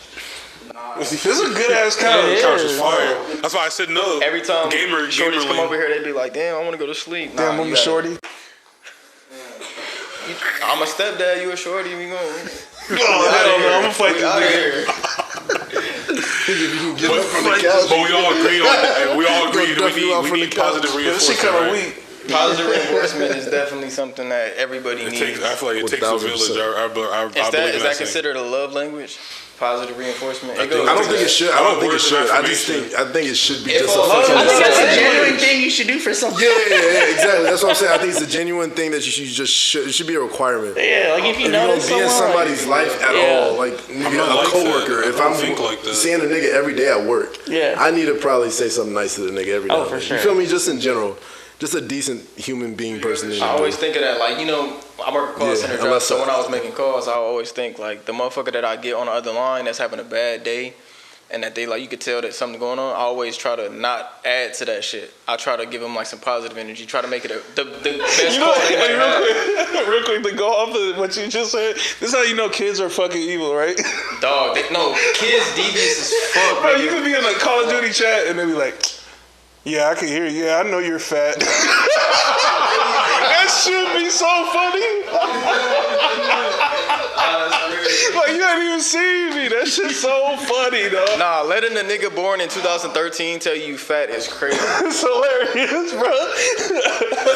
This is a good ass couch. It Couch is. is fire. That's why I said no. Every time gamer shorties come lane. over here, they be like, "Damn, I want to go to sleep." Damn, I'm a shorty. I'm a stepdad. You a shorty? We going? Oh, I don't know. I'm gonna fight this out nigga. here. But we all agree on that. We all agree that we need positive Yeah, this shit reinforcement. kind of Right? weak. Positive reinforcement is definitely something that everybody needs. I feel like it takes a village. I Is that considered a love language? Positive reinforcement. I don't think it should. I don't think it should. I think it should be just a function. I think that's a genuine thing you should do for someone. Yeah, exactly. That's what I'm saying. I think it's a genuine thing that you should. It should be a requirement. Yeah, like if you If you know don't be in somebody's life at all, like a coworker. If I'm seeing a nigga every day at work, I need to probably say something nice to the nigga every day. Oh, for sure. You feel me? Just in general. Just a decent human being person. I always think of that, like, you know, I work a call center job, so when I was making calls, I always think, like, the motherfucker that I get on the other line that's having a bad day, and that they, like, you could tell that something going on, I always try to not add to that shit. I try to give them, like, some positive energy, try to make it the best call they might have. Real quick, to go off of what you just said, this is how you know kids are fucking evil, right? Dog, kids devious as fuck, Bro, you could be in a Call of Duty chat, and they be like, yeah, I can hear you. Yeah, I know you're fat. That should be so funny. Like, you ain't even seen me. That shit's so funny, though. Nah, letting a nigga born in 2013 tell you fat is crazy. It's hilarious, bro.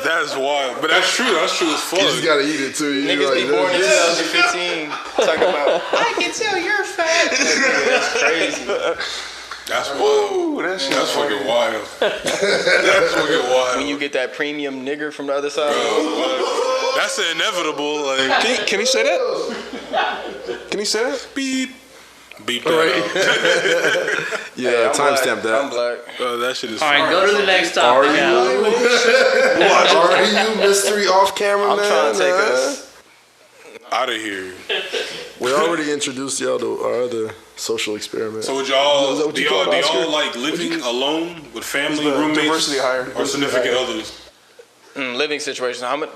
That's wild. But that's true. That's true as fuck. You just gotta eat it too. Niggas be born in 2015 talking about, I can tell you're fat. That's crazy. That's wild. That's fucking wild. That's fucking wild. When you get that premium nigger from the other side. Bro, that's inevitable. Like, can he say that? Can he say that? Beep. Beep that out. Yeah, timestamp that. I'm black. That shit is All right, fire. go to the next topic. Are you mystery off camera, I'm man? trying to take us out of here. We already introduced y'all to our other social experiment. So would y'all, Is that what do you call it, Oscar? y'all like living alone with family, roommates, diversity hire. or significant others? living situation. How much?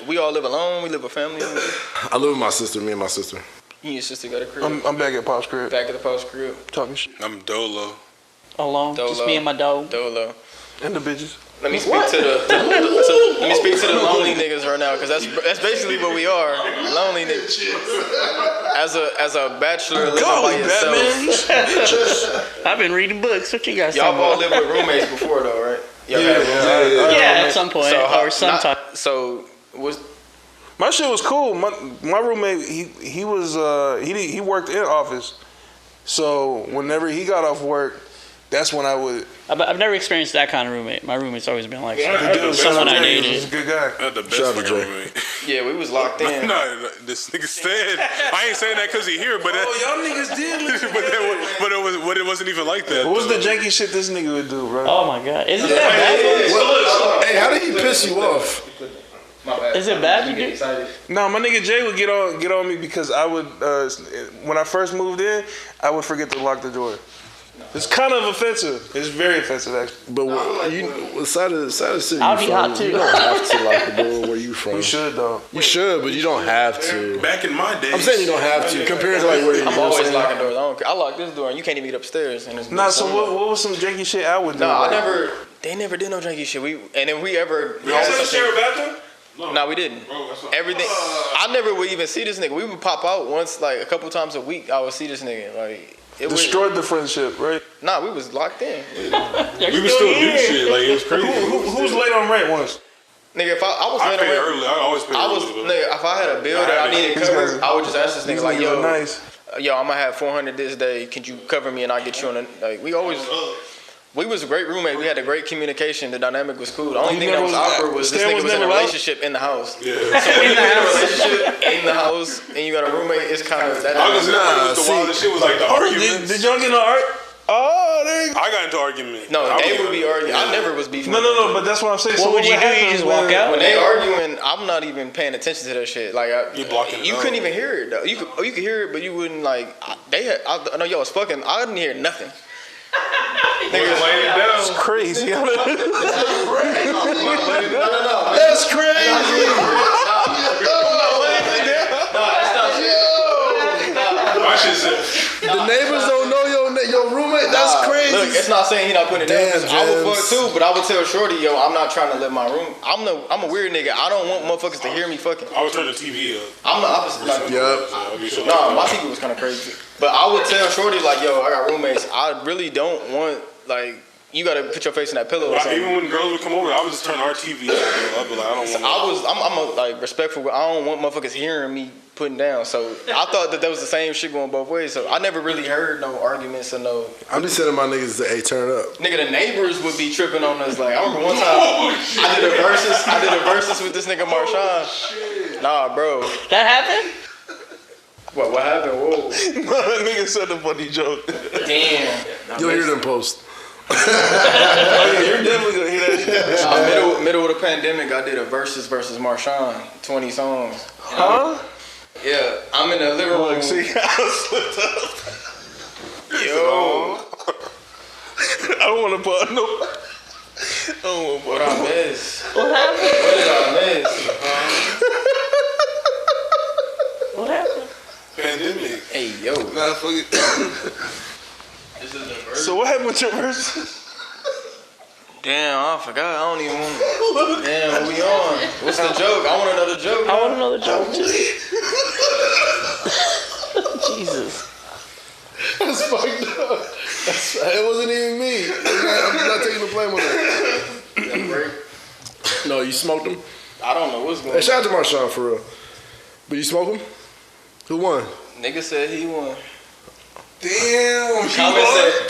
We all live alone. We live with family. I live with my sister. Me and my sister. You and your sister got a crib. I'm back at Pop's crib. Back at the post crib. Talking shit. I'm dolo. Alone, just me and my dog. Dolo. And the bitches. Let me speak to let me speak to the lonely niggas right now, because that's basically what we are, lonely niggas. As a bachelor living by yourself. I've been reading books. What you guys Y'all talking all about? lived with roommates before though, right? Yeah, at some point or sometime. So was my shit was cool. My roommate he worked in office, so whenever he got off work, that's when I would. I've never experienced that kind of roommate. My roommate's always been like Someone I He's dated. a good guy. I had the best fucking roommate. yeah, we was locked in. No, this nigga said. I ain't saying that because he here, but Y'all niggas did. but it wasn't even like that. What was the janky shit this nigga would do, bro? Oh my god, is it that Hey, how did he piss you off? bad? Is it bad? No, my nigga Jay would get on me because I would when I first moved in, I would forget to lock the door. It's kind of offensive. It's very offensive, actually. But what side of the city I'll you be from? hot, too. You don't have to lock the door. Where you from? You should though. You should, but you don't have to. Back in my days, I'm saying you don't have to. Compared to like where I'm always locking doors. I lock this door and you can't even get upstairs. And it's Nah, so what was some janky shit I would do? No, they never did no janky shit. And if we ever y'all share a bathroom? No, we didn't. Everything. I never would even see this nigga. We would pop out once, like a couple times a week. I would see this nigga. Like it destroyed the friendship, right? Nah, we was locked in. We would still do shit. Like it was crazy. Who's late on rent once? Nigga, if I was I late on paid rent, early. I always paid early. Nigga, if I had a bill that I needed covered, I would just ask this nigga like, yo, nice. Yo, I'm gonna have 400 this day. Can you cover me and I get you on the like? We was a great roommate. We had a great communication. The dynamic was cool. The only thing that was awkward was this nigga was in a relationship in the house. Yeah. So when you're in a relationship in the house and you got a roommate, it's kind of that. The wildest shit was like the arguments. Did y'all get no art? Oh, dang. I got into argument. No, they would be arguing. I never was beefing. No, but that's what I'm saying. What would you do? You just walk out? When they arguing, I'm not even paying attention to that shit. Like you couldn't even hear it though. You could hear it, but you wouldn't like. I know y'all was fucking. I didn't hear nothing. Niggas laying it down. It's crazy. No. That's crazy. My shit said. The neighbors don't know your roommate. That's crazy. Look, it's not saying he not putting it down. Damn, I would James. fuck too, but I would tell Shorty, yo, I'm not trying to let my room. I'm a weird nigga. I don't want motherfuckers to hear me fucking. I would turn the TV up. I'm the opposite. Like, Yep. nah, my TV was kind of crazy. But I would tell Shorty like, yo, I got roommates. I really don't want like you gotta put your face in that pillow or something. Even when girls would come over, I would just turn our TV up. I'd be like, I don't want. I'm a, like respectful. I don't want motherfuckers hearing me putting down. So I thought that was the same shit going both ways. So I never really heard no arguments or no. I'm just sending my niggas to, hey, turn up. Nigga, the neighbors would be tripping on us. Like I remember one time I did a versus with this nigga Marshawn. Nah, bro. That happened? What happened? Whoa. That nigga said a funny joke. Damn. You'll hear them post. Oh yeah, you're definitely gonna hear that shit. Middle of the pandemic, I did a versus Marshawn, 20 songs. Huh? Yeah, I'm in the living room. Like, see, I slipped up. Yo, I don't want to put no. I don't want to put what I miss? What happened? What did I miss? What happened? Pandemic. Hey, yo. Nah, fuck it. This is the verse. So what happened with your verses? Damn, I forgot. I don't even want. Damn, what we on? What's the joke? I want another joke. I want another joke too. Jesus. That's fucked up. It wasn't even me. I'm not taking the blame on that. No, you smoked him? I don't know what's going Hey, on. shout out to Marshawn for real. But you smoke him? Who won? Nigga said he won. Damn.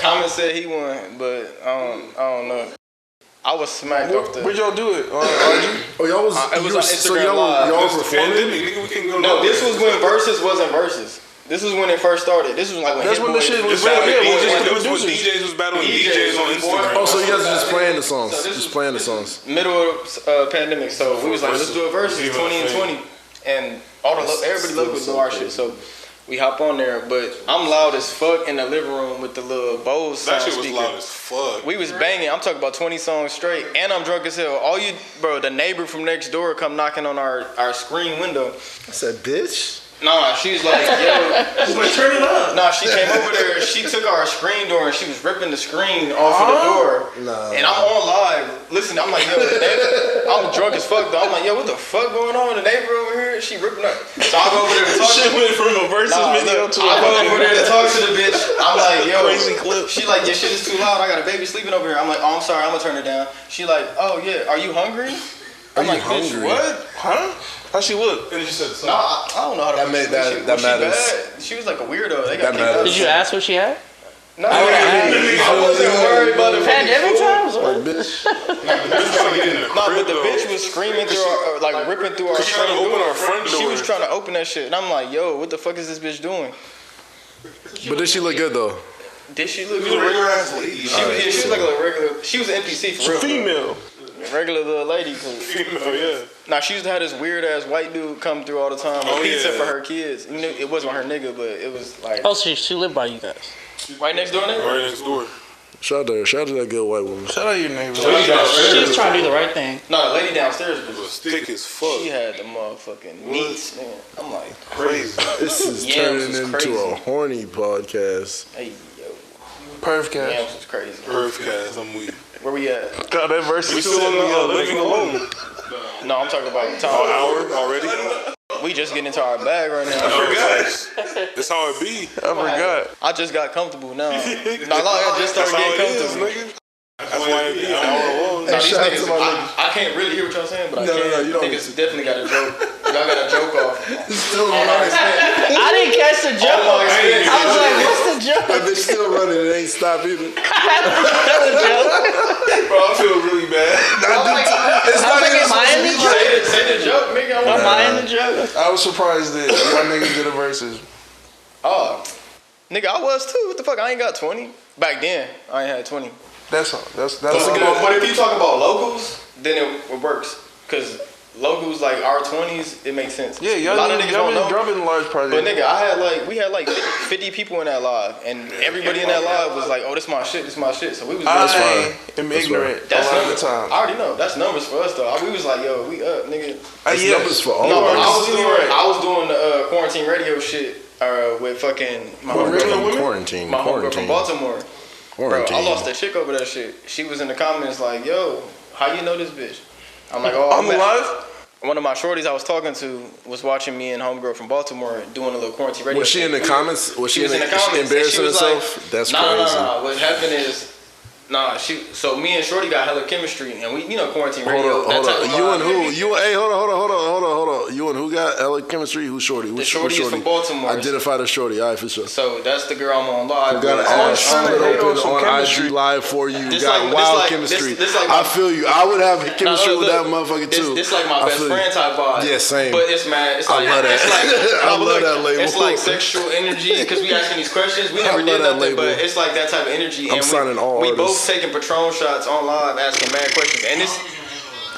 Comment said he won, but I don't know. I was smacked off the. Where'd y'all do it? RG? Oh, y'all was. It was on so Instagram y'all Live. y'all It's the performing? pandemic, nigga. We can go. No, this was when verses wasn't verses. This was when it first started. This was like when That's Hit when the Boy- shit was This was real. Yeah, when we just the DJs was producers. DJs was battling DJs on Instagram. Oh, so you guys are just playing the songs. So this Just was- playing the songs. middle of pandemic, so we was like, let's do a versus 20 and 20, and everybody local know our shit. So we hop on there, but I'm loud as fuck in the living room with the little Bose That sound shit was speaker. loud as fuck. We was banging. I'm talking about 20 songs straight, and I'm drunk as hell. The neighbor from next door come knocking on our screen window. I said, bitch. Nah, she was like, yo. She's like, turn it up. Nah, she came over there. She took our screen door and she was ripping the screen off of the door. Nah. And I'm on live. Listen, I'm like, yo, the neighbor. I'm drunk as fuck though. I'm like, yo, what the fuck going on? The neighbor over here, she ripping up. So I go over there to talk Shit to went from a versus video to a I go over there to talk to the bitch. I'm like, yo, Crazy clip. She like, your shit is too loud. I got a baby sleeping over here. I'm like, oh, I'm sorry. I'm gonna turn it down. She like, oh yeah, are you hungry? I'm you like, bitch, hungry? what? Huh? How she look? And you said No, I don't know how to. That made- that- was that she matters. bad? She was like a weirdo. They That got kicked out. matters. Did you ask what she had? No, I wasn't worried about the Pandemic times? Like, Or? bitch. No, but the bitch was screaming through our, like ripping through our she tried to front open door. our front She was door. trying to open that shit, and I'm like, yo, what the fuck is this bitch doing? But did she look good, though? Did she look She was a good? regular ass lady. She was like a regular. She was an NPC for real. Female. Regular little lady. Female, yeah. Now she used to have this weird ass white dude come through all the time with Oh, pizza yeah. for her kids. You know, it wasn't her nigga, but it was like Oh, she lived by you guys. right next door neighbor. Right next door. Shout out to her. Shout out to that good white woman. Shout out your neighbor. She was trying to do the right thing. No, the lady downstairs was. Was thick as fuck. She had the motherfucking meats, man. I'm like, Crazy. This is Yams turning was into crazy. a horny podcast. hey, yo, Perf cast. Yams was crazy. Perfcast, I'm weak. Where we at? God, that verse We is still in the living alone. No, I'm talking about An time. hour already? We just getting into our bag right now. Forgot. That's how it be. I forgot. I just got comfortable now. I just That's started how getting it is, comfortable. nigga. That's why it be an hour alone. Nah, these shout out niggas, to my niggas. I can't really hear what y'all saying, but I No, no, can. no, you don't Niggas definitely got a joke. Y'all got a joke off. Still On our running. extent. I didn't catch the joke. On our extent. I was like, what's the joke? That bitch still running. It ain't stop either. That's the joke. Bro, I feel really bad. It's not even Am I in the joke? Say the joke, nigga. Am I in the joke? I was surprised that my niggas did a verses. Oh, nigga, I was too. What the fuck? I ain't got 20. Back then, I ain't had 20. That's all. That's But if you talk about locals, then it works. Cause locals like our 20s, it makes sense. Yeah, y'all a lot of niggas don't been know. dropping large projects. But nigga, we had like 50 people in that live, and everybody in that live was like, "Oh, this my shit, this my shit." So we was. I am ignorant a That's lot of the numbers. time. I already know. That's numbers for us though. We was like, "Yo, we up, nigga." It's Yes. numbers for all No, of us. I was doing the quarantine radio shit with fucking my homegirl from- Quarantine. my homegirl from Baltimore. Bro, Quarantine. I lost a chick over that shit. She was in the comments like, "Yo, how you know this bitch?" I'm like, "Oh, On the live? One of my shorties I was talking to was watching me and homegirl from Baltimore doing a little quarantine radio. Was she in the comments? Was she in was the in the comments. embarrassing and she was herself? like, That's no, crazy. No. What happened is Nah, so me and Shorty got hella chemistry, and we, quarantine Hold radio. on. You and who? Hey, Hold on. You and who got hella chemistry? Who's Shorty? The Shorty is from Baltimore. Identify the Shorty. All right, for sure. So that's the girl I'm on live. Got an ass split open on IG Live for you. You got wild chemistry. I feel you. I would have chemistry with that motherfucker too. This like my best friend type vibe. Yeah, same. But it's mad. It's like, I love that. I love that label. It's like sexual energy because we asking these questions. We never did nothing, but it's like that type of energy. I'm signing all we artists. both taking Patron shots on live, asking mad questions. And this,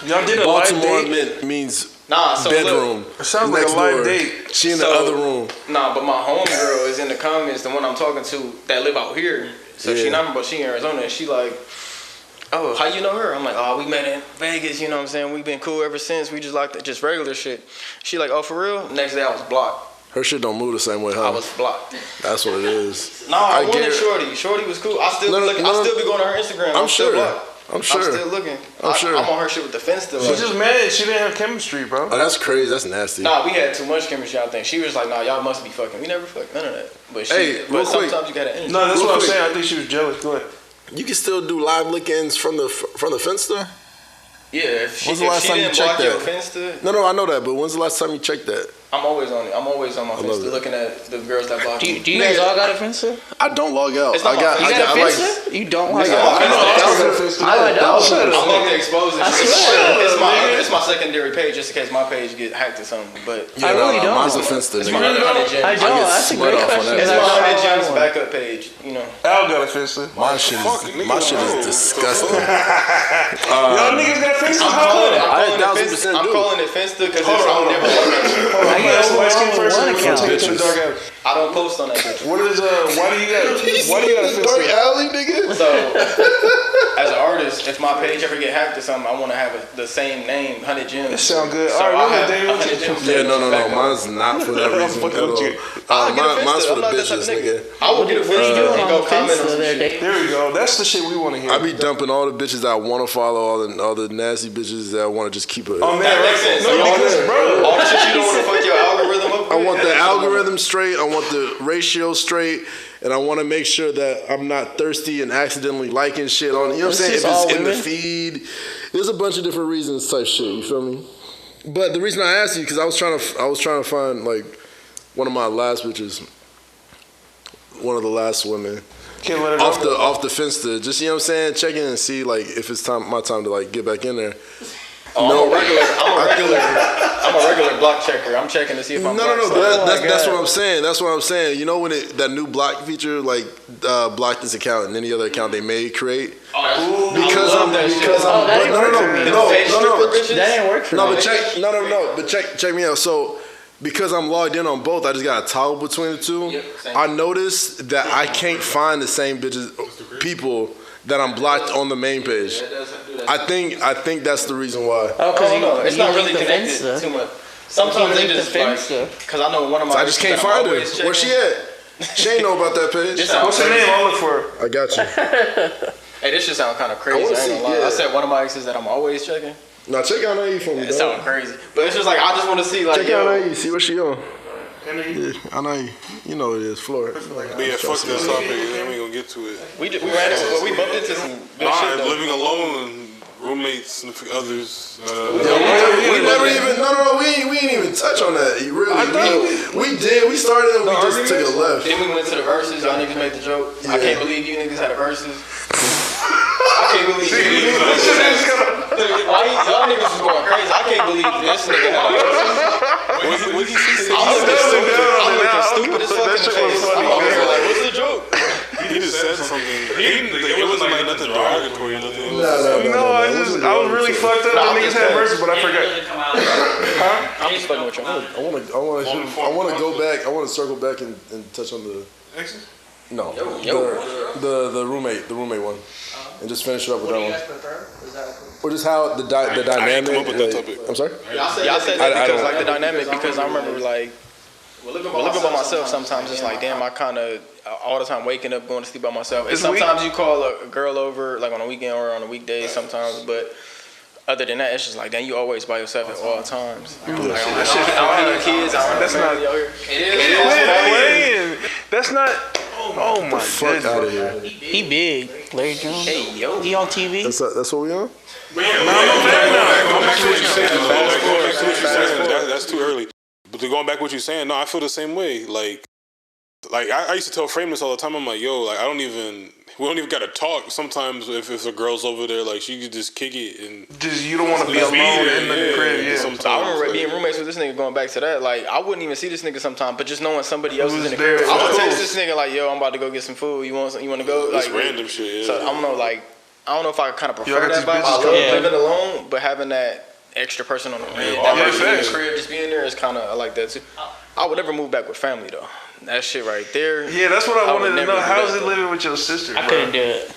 y'all did a Baltimore live date? means so bedroom. It sounds like a live date. She in the other room. Nah, but my homegirl is in the comments, the one I'm talking to that live out here. So she not, but she in Arizona, and she like, oh, how you know her? I'm like, oh, we met in Vegas, you know what I'm saying? We've been cool ever since. We just like just regular shit. She like, oh, for real? Next day I was blocked. Her shit don't move the same way, huh? I was blocked. That's what it is. No, I wanted Shorty. Shorty was cool. I still be going to her Instagram. I'm sure. I'm still looking. I'm sure. I'm on her shit with the fence still. She's just mad she didn't have chemistry, bro. Oh, that's crazy. That's nasty. Nah, we had too much chemistry, I think. She was like, nah, y'all must be fucking. We never fucked. None of that. But sometimes you gotta energy. No, that's what I'm saying. I think she was jealous. Go ahead. You can still do live look-ins from the Finsta? Yeah, if she didn't checked block your that? Finsta. No, I know that, but when's the last time you checked that? I'm always on it. I'm always on my Finsta looking at the girls that block me. Do you guys all got a Finsta? I don't log out. It's not You got a Finsta? You don't log out? I don't. I'm going to expose it. I swear. It's my secondary page just in case my page get hacked or something. But I really don't. Mine's a Finsta. it's nigga. my Hunnid Gemz. I don't. That's a great question. It's I my don't Hunnid Gemz have one. backup page. Al got a Finsta. My shit is disgusting. Y'all niggas got Finsta? I'm calling it Finsta because I'm never on that shit. Hold on, I'm gonna ask the light skin first. One And we're gonna take it to the account. dark alley. I don't post on that bitch. What is why do you got a Dark Finsta? alley, nigga. So, as an artist, if my page ever get hacked or something, I want to have the same name, Hunnid Gemz. That sound good. So All right, I have Damon. Hunnid Gemz. Yeah, no. Mine's not for that reason at all. Mine's for the bitches, nigga. I will get a What are you Finsta doing and on go comment on Finsta some there, shit. Dave? There we go. That's the shit we want to hear. I be dumping all the bitches that I want to follow, all the nasty bitches that I want to just keep a. Oh man, That makes sense. no, So all because bro, All the shit you don't want to fuck your algorithm up with. I want the algorithm straight. I want the ratio straight. And I want to make sure that I'm not thirsty and accidentally liking shit on. You know what I'm saying? This If is all it's in the women? feed, there's a bunch of different reasons type shit. You feel me? But the reason I asked you because I was trying to find like one of my last bitches, one of the last women can't let it off the Finsta. Just you know what I'm saying? Check in and see like if it's my time to like get back in there. I'm a regular block checker. I'm checking to see if I'm blocked. That's what I'm saying. That's what I'm saying. You know when that new block feature like block this account and any other account they may create. Because I'm that didn't work for me. That didn't work for me. But check me out. So because I'm logged in on both, I just got to toggle between the two. Yep, same. I noticed that I can't find the same people that I'm blocked on the main page. I think that's the reason why. Oh, because it's not really connected too much. Sometimes they just like, because I know one of my. I just can't find her. Where she at? She ain't know about that page. What's her name? I'll look for her. I got you. Hey, this shit sound kind of crazy. I ain't gonna lie. Yeah. I said one of my exes that I'm always checking. Now check out Nae for me, It dog. sound crazy, but it's just like I just want to see like. Check out Nae. See what she on. Yeah, I know you know it is Florida. But yeah, fuck that topic. We ain't gonna get to it. We ran into, we bumped into some good shit though. Living alone, roommates, and others. We never even we ain't even touch on that. We did. We started and we just took a left. Then we went to the verses. Y'all niggas made the joke. I can't believe you niggas had a verses. I can't believe you. Y'all niggas is going crazy. I can't believe this nigga had a verses. What did he say? I'm looking stupid as fuck in the face. I'm over here like, what's the joke? He just said something. It wasn't like nothing derogatory or nothing. No, I was really fucked up. The niggas had verses, but I forgot. I'm just fucking with you. I want to go back. I want to circle back and touch on the no the roommate one, and just finish it up with that one. Or just how the dynamic. I didn't come up with that topic. I'm sorry. Y'all said that because like the dynamic. Because I remember like. Living by myself, sometimes it's like, damn, I kind of all the time waking up, going to sleep by myself. And sometimes you call a girl over, like on a weekend or on a weekday sometimes, but other than that, it's just like, damn, you always by yourself at all times. Like, I don't have kids, I don't have family out here. It is. That's not. Oh my Fuck out of goodness. here. He big, Larry Jones. Hey, yo. He on TV. That's what we on? Going back to what you're saying, that's too early. But going back to what you're saying, no, I feel the same way. Like I used to tell Frameless all the time. I'm like, yo, like we don't even gotta talk. Sometimes if a girl's over there, like she could just kick it and Just you don't want to be alone in the crib. Yeah. Sometimes, I remember like, being roommates with this nigga. Going back to that, like I wouldn't even see this nigga sometimes, but just knowing somebody else is in the there. crib, I would Of text course. this nigga like, "Yo, I'm about to go get some food. You want to go?" It's Like random shit. Yeah. So I don't know, like I don't know if I kind of Yo, I prefer got that these vibe. bitches I love coming. living alone, but having that extra person on the bed, that Yeah, person in the facts. crib, just being there is kind of I like that too. I would never move back with family though. That shit right there. Yeah, that's what I would wanted to never know. do How's that, it living with your sister, I bro? couldn't do it.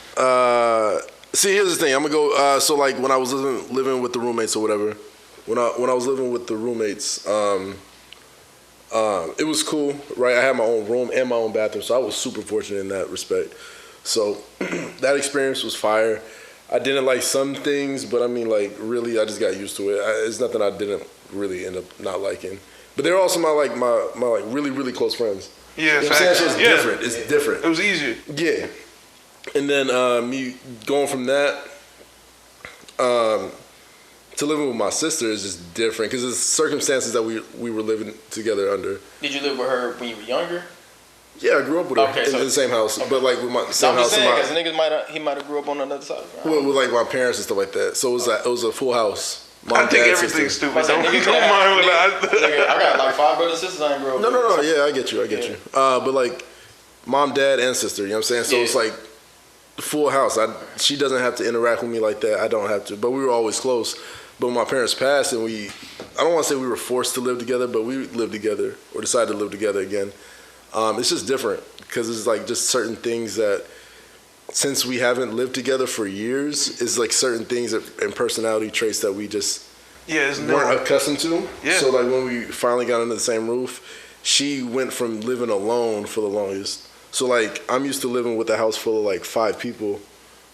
See, here's the thing. I'm gonna go. So like when I was living with the roommates or whatever, when I was living with the roommates, it was cool, right? I had my own room and my own bathroom, so I was super fortunate in that respect. So that experience was fire. I didn't like some things, but I mean, like really, I just got used to it. It's nothing I didn't really end up not liking. But they're also my like really really close friends. Yeah, You know what I'm saying? facts. So it's Yeah. different. It's different. It was easier. Yeah. And then me going from that to living with my sister is just different because it's circumstances that we were living together under. Did you live with her when you were younger? Yeah, I grew up with her Okay, in so- the same house, but like with my No, same I'm just house. saying because niggas he might have grew up on another side. Right? With like my parents and stuff like that. So it was a full house. Mom, I think dad, everything's sister. stupid. Don't Nigga, mind with that. nigga, I got like 5 brothers and sisters I ain't grew up with. No. Yeah, I get you. But like mom, dad, and sister. You know what I'm saying? So Yeah. it's like full house. She doesn't have to interact with me like that. I don't have to. But we were always close. But when my parents passed, and I don't want to say we were forced to live together, but we lived together or decided to live together again. It's just different because it's like just certain things that since we haven't lived together for years, it's like certain things and personality traits that we just Yeah, it's weren't no. accustomed to. Yeah. So like when we finally got under the same roof, she went from living alone for the longest. So like I'm used to living with a house full of like 5 people.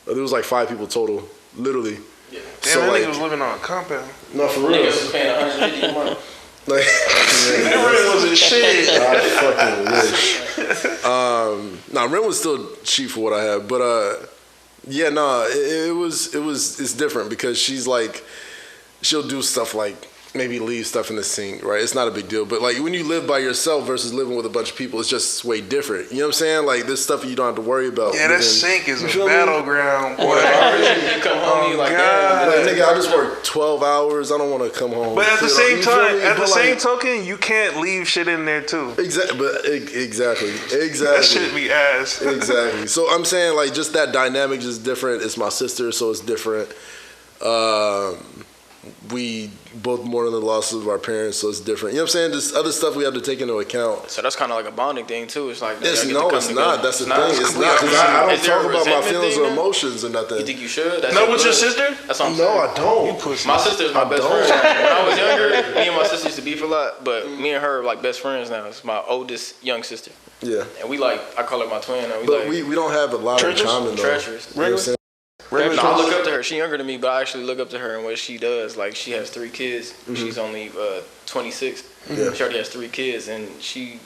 There was like 5 people total, literally. Yeah. Damn, So that like nigga was living on a compound. no for real. Niggas was paying $150 a month. Like That rent wasn't shit. I fucking wish. Rent was still cheap for what I had, but yeah, no, it's different because she's like, she'll do stuff like maybe leave stuff in the sink, right? It's not a big deal, but like when you live by yourself versus living with a bunch of people, it's just way different. You know what I'm saying? Like there's stuff you don't have to worry about. Yeah, that living- sink is you a feel me? battleground, boy. You come home, you like, God. damn. Like, nigga, I just work 12 hours. I don't want to come home. But at the You know, same you feel time, me? at the But, same like, token, you can't leave shit in there too. Exactly. That shit be ass. Exactly. So I'm saying like just that dynamic is different. It's my sister, so it's different. We both mourn the losses of our parents, so it's different. You know what I'm saying? Just other stuff we have to take into account. So that's kind of like a bonding thing too. It's like It's y'all get to come not. together. That's the not? thing. It's not. 'Cause I don't Is there talk a about my resentment feelings thing or then? emotions or nothing. You think you should? That's No, with your blood. sister? That's what I'm No, saying. I don't. My sister's my I best don't. friend. When I was younger, me and my sister used to beef a lot, but me and her are like best friends now. It's my oldest young sister, Yeah. and we like I call her my twin. And we But like we don't have a lot in common though. treacherous. You know what I'm saying? No, I look up to her. She younger than me, but I actually look up to her and what she does. Like she has 3 kids. She's only 26. Yeah. She already has 3 kids, and she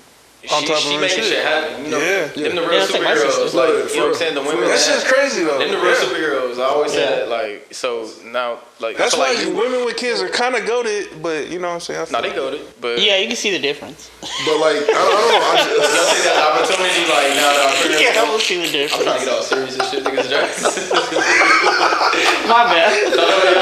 On top of she her made shit. shit happen. You know, Yeah. them the Yeah, real it's like my superheroes. sister. Like For you know what I'm real. saying, the For women. real. That that shit's crazy though. them the real Yeah. superheroes. I always say Yeah. that. Like so now, like That's I feel why like you. women with kids are kind of goated, but you know what I'm saying? I feel Nah, they got it, but Yeah, you can see the difference. But like I don't know. y'all take that opportunity. Like now that I'm Yeah, I will see the I'm trying to difference. get all serious and shit. Niggas jokes. My bad. I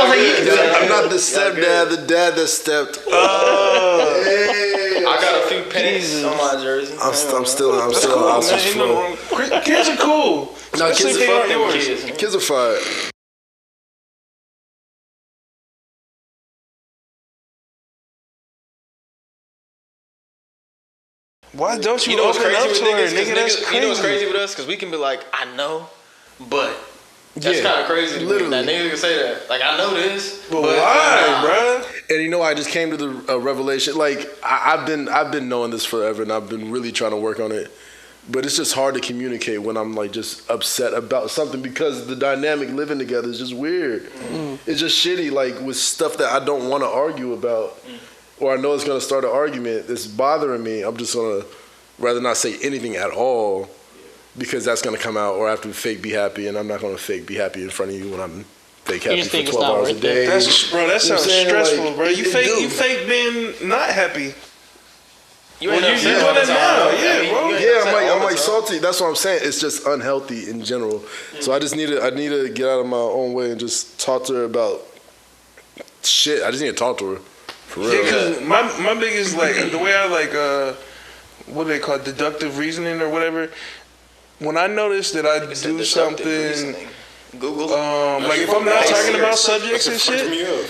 was like, you can see. I'm not the stepdad, the dad that stepped. Hey. I got a few pennies on my jersey. I'm still That's on cool, Oscar's man. Ain't nothing flow. wrong. Kids are cool. No, Especially kids if they are aren't Them yours. kids, man. Kids are fire. Why don't you, You know what's open crazy up with to her, niggas? 'Cause nigga? That's niggas, crazy. you know what's crazy with us? Because we can be like, I know, but that's Yeah, kind of crazy to literally. me. That niggas can say that. Like, I know this, But why, nah. bruh? And you know, I just came to the revelation. Like I've been knowing this forever, and I've been really trying to work on it. But it's just hard to communicate when I'm like just upset about something because the dynamic living together is just weird. It's just shitty, like with stuff that I don't want to argue about, or I know it's gonna start an argument. It's bothering me. I'm just gonna rather not say anything at all, because that's gonna come out, or I have to fake be happy, and I'm not gonna fake be happy in front of you when I'm fake happy just for think it's 12 not hours a worth day. it. That You know sounds what I'm saying? stressful, Like, bro. You dude. fake being not happy. You Well, ain't you upset doing all the it time. now, I mean, yeah, you bro. ain't Yeah, upset all I'm the like time. salty. That's what I'm saying. It's just unhealthy in general. So I need to get out of my own way and just talk to her about shit. I just need to talk to her for real. Yeah, because my biggest, like, the way I, like, what do they call it, deductive reasoning or whatever, when I notice that I It's a do deductive something, reasoning. Google. like, if I'm not talking about subjects and Fucks shit, me up.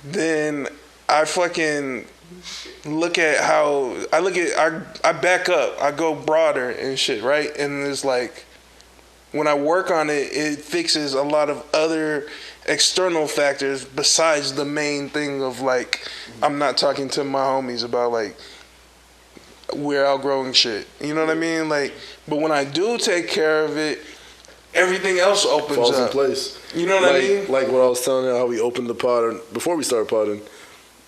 then I fucking look at how I back up, I go broader and shit, right? And it's like when I work on it, it fixes a lot of other external factors besides the main thing of like I'm not talking to my homies about like we're outgrowing shit. You know what I mean? Like, but when I do take care of it, everything else opens Falls in up. place. You know what I Like, mean? like what I was telling you, how we opened the pod, and before we started podding,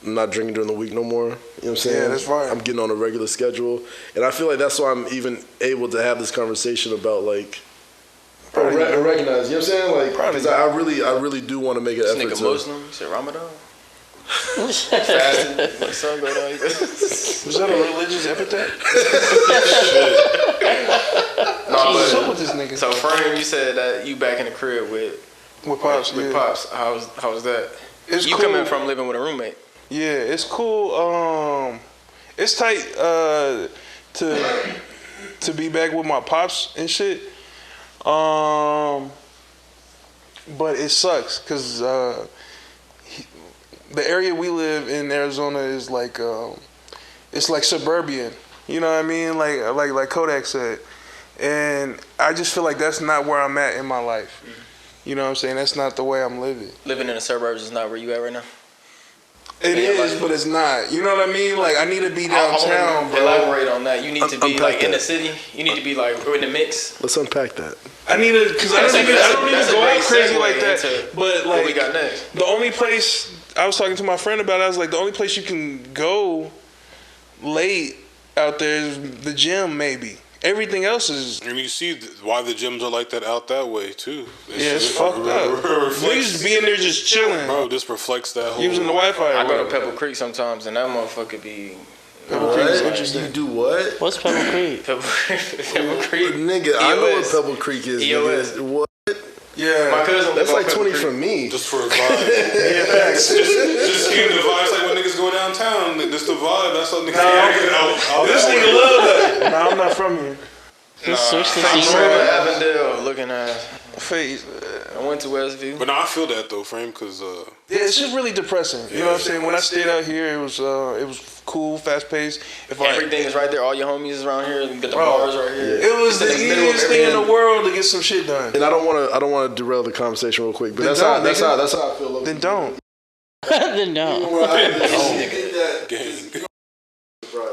I'm not drinking during the week no more. You know what I'm saying? Yeah, that's fine. I'm getting on a regular schedule. And I feel like that's why I'm even able to have this conversation about like, recognize, you know what I'm saying? Like, because I really do want to make an This effort nigga to. Muslim. He said Ramadan. Fasting. My son go down. Was that a religious epithet? What's up with this nigga? So, Frame, you said that you back in the crib with Pops, with yeah. Pops. How was that? It's You cool. coming from living with a roommate? Yeah, it's cool. It's tight to be back with my pops and shit. But it sucks because the area we live in Arizona is like it's like suburban. You know what I mean? Like Kodak said, and I just feel like that's not where I'm at in my life. You know what I'm saying? That's not the way I'm living. Living in the suburbs is not where you at right now. It Yeah, is, like- but it's not. You know what I mean? Like I need to be I downtown, wanna bro. elaborate on that. You need to be Unpack like in the that. city. You need to be like in the mix. Let's unpack that. I need to, because I don't even That's a go great out crazy segue like that. into But what we like got next. the only place I was talking to my friend about, I was like, the only place you can go late out there is the gym, maybe. Everything else is And you see why the gyms are like that out that way too. it's fucked up. Niggas be in there just chilling, Bro, this reflects that whole. using the Wi-Fi. I or go to whatever. Pebble Creek sometimes, and that motherfucker be Pebble Creek is What? interesting. You do what? What's Pebble Creek? Pebble Creek. Nigga, I know what EOS. Pebble Creek is. EOS. Nigga. What? Yeah, My cousin That's live on like Pebble 20 Creek. from me. Just for a vibe. just keeping the vibes like when niggas go downtown. This the vibe. That's what niggas out. this nigga love that. Nah, I'm not from here. Just switch the I'm scene. from Avondale, looking at. Face. I went to Westview. But no, I feel that though, Frame, because Yeah, it's just really depressing. You know what I'm saying? When I stayed out here, it was cool, fast paced. Everything is right there. All your homies is around here. You got the Bro, bars right here. It was the It's in the middle of easiest thing in the everything. world to get some shit done. And I don't want to derail the conversation real quick, but Then that's how don't, that's nigga. how I feel. Then don't. Then no. gang.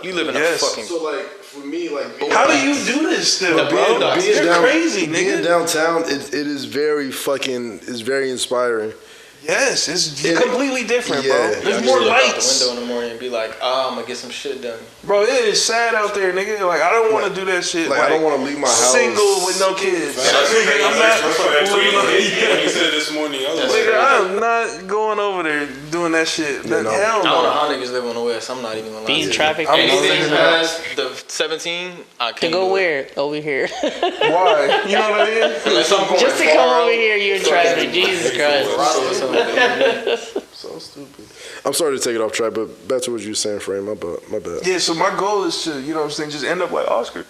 You live in Yes. a fucking. So like for me, like How do you do this still, The bro? Boondocks. You're crazy, being nigga. downtown, it is very fucking, it's very inspiring. Yes, it's completely different, Yeah. bro. There's more Look out the lights. window in the morning and be like, I'm gonna get some shit done. Bro, it is sad out there, nigga. Like, I don't want to do that shit. Like I don't want to leave my house single with no kids. I'm not. When you said it this morning, I was like, Nigga, I'm not going over there doing that shit. Yeah, no. Hell I don't know no. how niggas live on the west. I'm not even gonna lie. Being to you. traffic. I'm Anything moving past the 17, I can't To go do it. where? Over here. Why? You know what I mean? Unless I'm going Just to far come out, over here, you're in traffic. Jesus Christ. Colorado or something. So stupid. I'm sorry to take it off track, but back to what you were saying, Frame. My bad. Yeah, so my goal is to, you know what I'm saying, just end up like Oscar.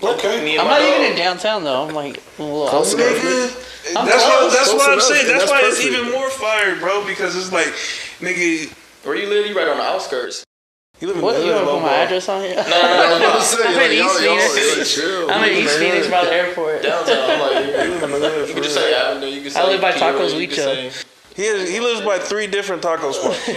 okay. Me and I'm my not even dog. in downtown though. I'm like a little Close outskirts. enough. I'm That's close. what I'm enough, saying. and That's that's why it's perfect. even more fire, bro, because it's like, nigga, Where you live? You right on the outskirts. you live in What? the You hood, want to low put my ball. address on here? No, no, no. I'm in East Phoenix. chill. I'm in East Phoenix by the airport. Downtown. I'm like, You live in the hood, you for can just real. say Avondale. You can say I live by Peoria, Tacos you can Huicho. say- He lives by 3 different taco spots. He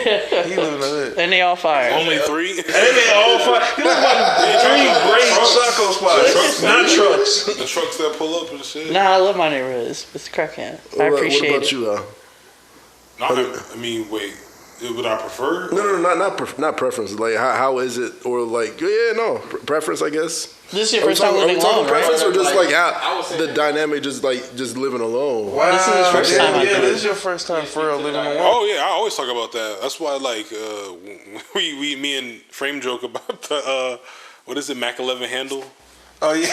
live in the hood. And they all fire. Only 3? And they all fire. He lives by 3 great taco spots. Not trucks. The trucks that pull up and shit. Nah, I love my neighborhood. It's cracking. I What appreciate about it. you, No, I mean, wait. would I prefer? No, not preference. Like, how is it? Or like, preference, I guess. This is your first time living Are we talking alone, right? preference or just like I how would say the that. dynamic, just living alone? Wow. This is his first time, I Yeah, think. this is your first time for real living alone. Oh yeah, I always talk about that. That's why like me and Frame joke about the what is it, Mac 11 handle. Oh yeah,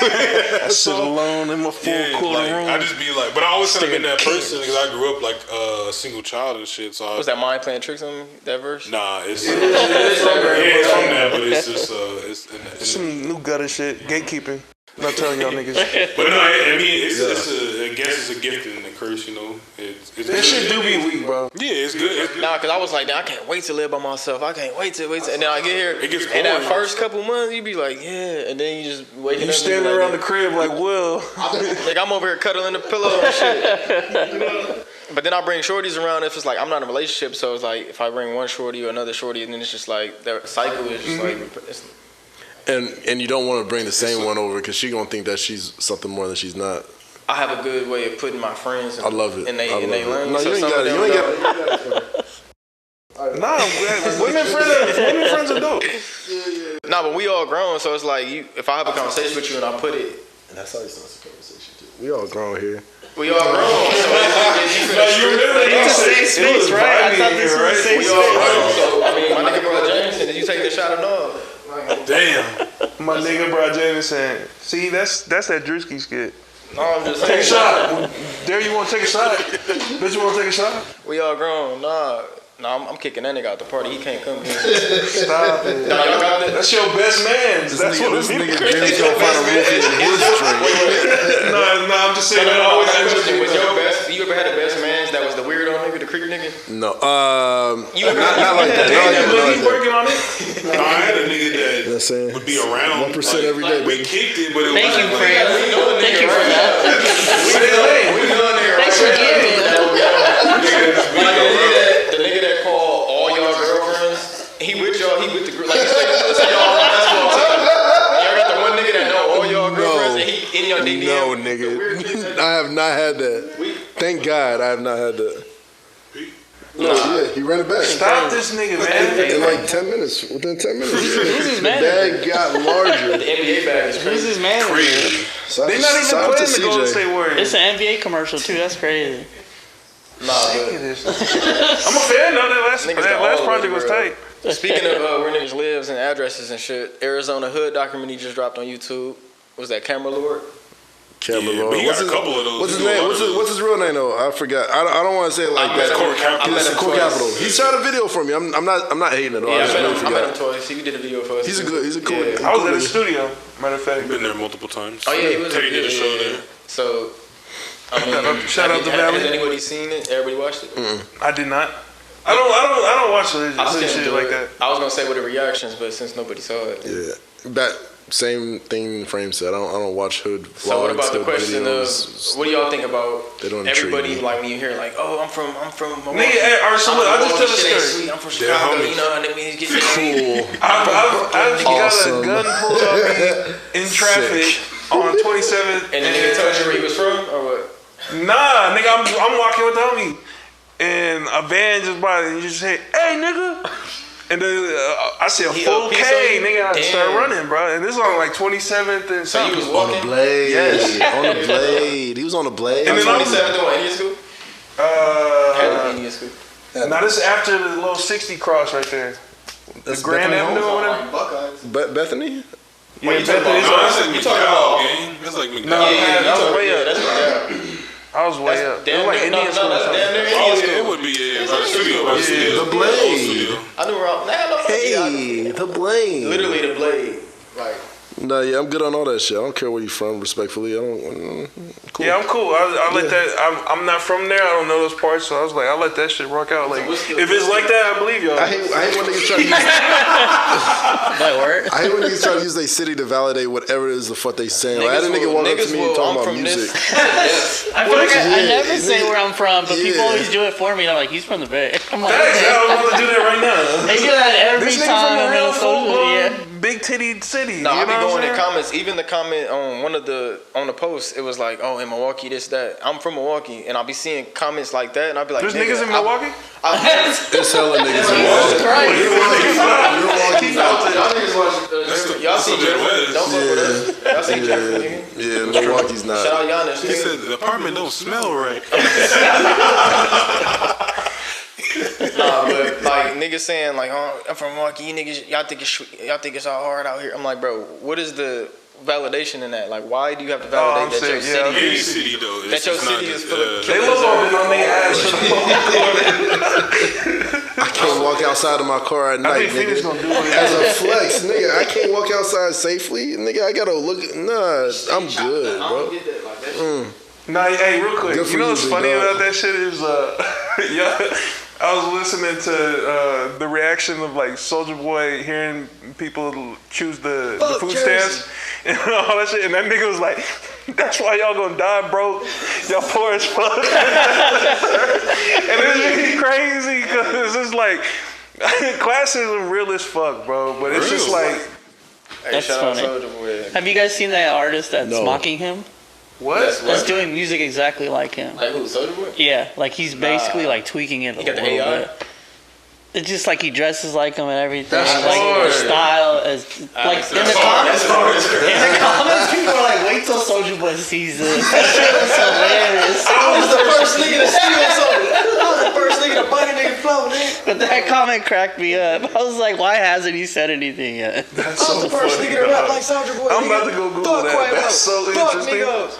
I sit alone in my full cooler like, room. I just be like, but I always kind of been that Sticking person because I grew up like a single child and shit. So Was that mind playing tricks on me? That verse? nah, it's from that, but it's just it's Some new gutter shit, gatekeeping. Not telling y'all niggas. but no, I mean I guess it's a gift and a curse, you know. It's This shit do be weak, bro. Yeah, it's good. It's good. Nah, cause I was like, I can't wait to live by myself. I can't wait to, and then I get here, It gets and that boring. first couple months, you be like, yeah, and then you just waking You up. standing and around be the crib like, Will. like I'm over here cuddling the pillow and shit. But then I bring shorties around if it's like I'm not in a relationship, so it's like if I bring one shorty or another shorty, and then it's just like their cycle is just like. And you don't want to bring the same one over because she gonna think that she's something more than she's not. I have a good way of putting my friends. I love it. And they I love it. learn. No, So you ain't some got of it. them You ain't don't- got it. Nah, women friends are dope. Nah, but we all grown, so it's like if I have a conversation with you and I put it, And that's how you start the conversation too. We all grown here. we all grown. So It's a safe space, right? I thought this was a safe we all space. grown. So I mean, my nigga bro Jameson, did you take the shot or no? Damn. My nigga, bro, Jameson. See, that's that Drewski skit. No, I'm just Take a saying. shot. Dare you want to take a shot? Bitch, you want to take a shot? We all grown. Nah, I'm kicking that nigga out the party. He can't come here. Stop it. Nah, y'all got that? That's your best man. That's what This it nigga is. Jim's gonna find a rookie in his drink. No, I'm just saying. No, that I always got a ends question. up Was being your dope. best? You ever had a best man that was the weirdo nigga, the creep nigga? No, You ever not like that. Damn, Not but like he's that. working on it. No, I had a nigga that You know what I'm saying? would be around 1% every day, We baby. kicked it, but it Thank you, wasn't Fred. like, Thank you for that. Thanks for giving. The nigga that called all y'all girlfriends, he with y'all, he with the group. Like, it's like y'all on a basketball team. Y'all got the one nigga that know all y'all girlfriends, and he in your DM. No, nigga. I have not had that. Thank God I have not had that. No, yeah, he ran it back. Stop this nigga, man. In like 10 minutes. Within 10 minutes. Who's his The manager? bag got larger. The NBA bag is Who's crazy. his manager? They not even playing the Golden State Warriors. It's an NBA commercial too. That's crazy. Nah, but I'm a fan though. That Niggas last got all the project way, was bro. tight. speaking of where niggas lives and addresses and shit, Arizona Hood documentary just dropped on YouTube. Was that Camera Lord? Cameron Yeah, Lord. but he got a couple of those. What's his He do a name? lot of those. What's his real name though? I forgot. I don't want to say it like I met that. him- Court Capital. I met It's him Court twice. Capital. He shot a video for me. I'm not hating at all. Yeah, I just really I met him forgot. twice. He did a video for us. He's a too. good. He's a cool. Yeah. I was in the studio. Matter of fact. Been there multiple times. Oh yeah, he was. Teddy did a show there. So, I mean, Shout out to Valley. Has anybody seen it? Everybody watched it? I did not. I don't watch I this seen shit it, like that. I was gonna say with the reactions, but since nobody saw it, Yeah. That same thing Frame said. I don't watch hood vlogs. So what about the hood question videos. of what do y'all think about They don't intrigue everybody me. like when you hear like, oh, I'm from Milwaukee. Nigga, alright, so look, I'll just tell the Shit ain't story. sweet. I'm from They're Chicago, homies. you know, and then we get Cool. I've got Awesome. a gun pulled on me in traffic on 27th. And the nigga told you where he was from or what? Nah, nigga, I'm walking with the homie, and a van just by, and you just say, "Hey, nigga," and then I see a He full up piece K, on you? nigga. I start Damn. running, bro, and this is on like 27th and So you something. was On walking? the blade. Yes. On the blade. He was on the blade. And then I was- 27th doing Indian school? Had to be Indian school. Now this is after the little 60 cross right there, the Grand Bethany Avenue or Home? whatever. Buckeyes. Bethany? Yeah, you talking Bethany's No, on- that's like You talking McDowell, about- gang. That's like McDowell. No, Yeah, man, you I was talking- way yeah, up. that's down. I was way up. It Damn was like near, Indian school. or that's something. damn near Oh, Indian yeah, it school. would be, yeah. By the studio. By the studio. The Blade. Old studio. I knew where I was. Hey, the blade. Literally the blade. Like, No, yeah, I'm good on all that shit. I don't care where you from, respectfully. I don't. Cool. Yeah, I'm cool. I let that. I'm not from there. I don't know those parts, so I was like, I let that shit rock out. Like, if it's like that, I believe y'all. I hate when niggas try to use. That word? I hate when niggas try to use their city to validate whatever it is the fuck they saying. Like, I had a Niggas nigga will- walk up to niggas me will, talking I'm about from music. this. I feel like I Yeah, never say nigga. where I'm from, but people Yeah. always do it for me. And I'm like, he's from the Bay. I'm like, Thanks, okay. I was about to do that right now. They do that every This nigga time from I'm the in real social full media. Big titty city. No, you I be know what going I'm in saying? comments. Even the comment on one of the posts, it was like, "Oh, in Milwaukee, this that." I'm from Milwaukee, and I'll be seeing comments like that, and I'll be like, There's niggas in Milwaukee? It's hella niggas in Milwaukee. Y'all see Jeffrey? Don't fuck with us. Y'all see Jeffrey? Yeah, Milwaukee's not. Shout out Giannis. He said the apartment don't smell right. Nah, but like niggas saying like, "Oh, I'm from Milwaukee. You niggas, y'all think it's all hard out here." I'm like, bro, what is the validation in that? Like, why do you have to validate that your city? Any city though, That your city is full of They killers. look on their ass. I can't walk outside of my car at night, Phoenix nigga. gonna do it. As a flex, nigga, I can't walk outside safely, nigga. I gotta look. Nah, I'm good, I don't bro. get that. Like that shit. Nah, hey, real quick. Good for You know you, what's big funny dog. about that shit is, yeah, I was listening to the reaction of like Soulja Boy hearing people choose the food stamps and all that shit, and that nigga was like, "That's why y'all gonna die broke. Y'all poor as fuck." And it's really crazy because it's like classism real as fuck, bro. But it's just like, Hey, That's shout out funny. Soulja Boy. Have you guys seen that artist that's No. mocking him? what? That's doing music exactly like him. Like who? Soulja Boy? Yeah, like he's basically like tweaking it a got the little AI? bit. It's just like he dresses like him and everything. That's like hard. the style is like in the comments. In the comments, people are like, "Wait till Soulja Boy sees this." That shit was hilarious. I was the first nigga to steal something. I was the first nigga to bite a nigga flow, nigga. But that comment cracked me up. I was like, "Why hasn't he said anything yet?" That's I was the first nigga to rap like Soulja Boy. I'm nigga. about to go Google Fuck that. Quavo. That's so Fuck interesting. niggas.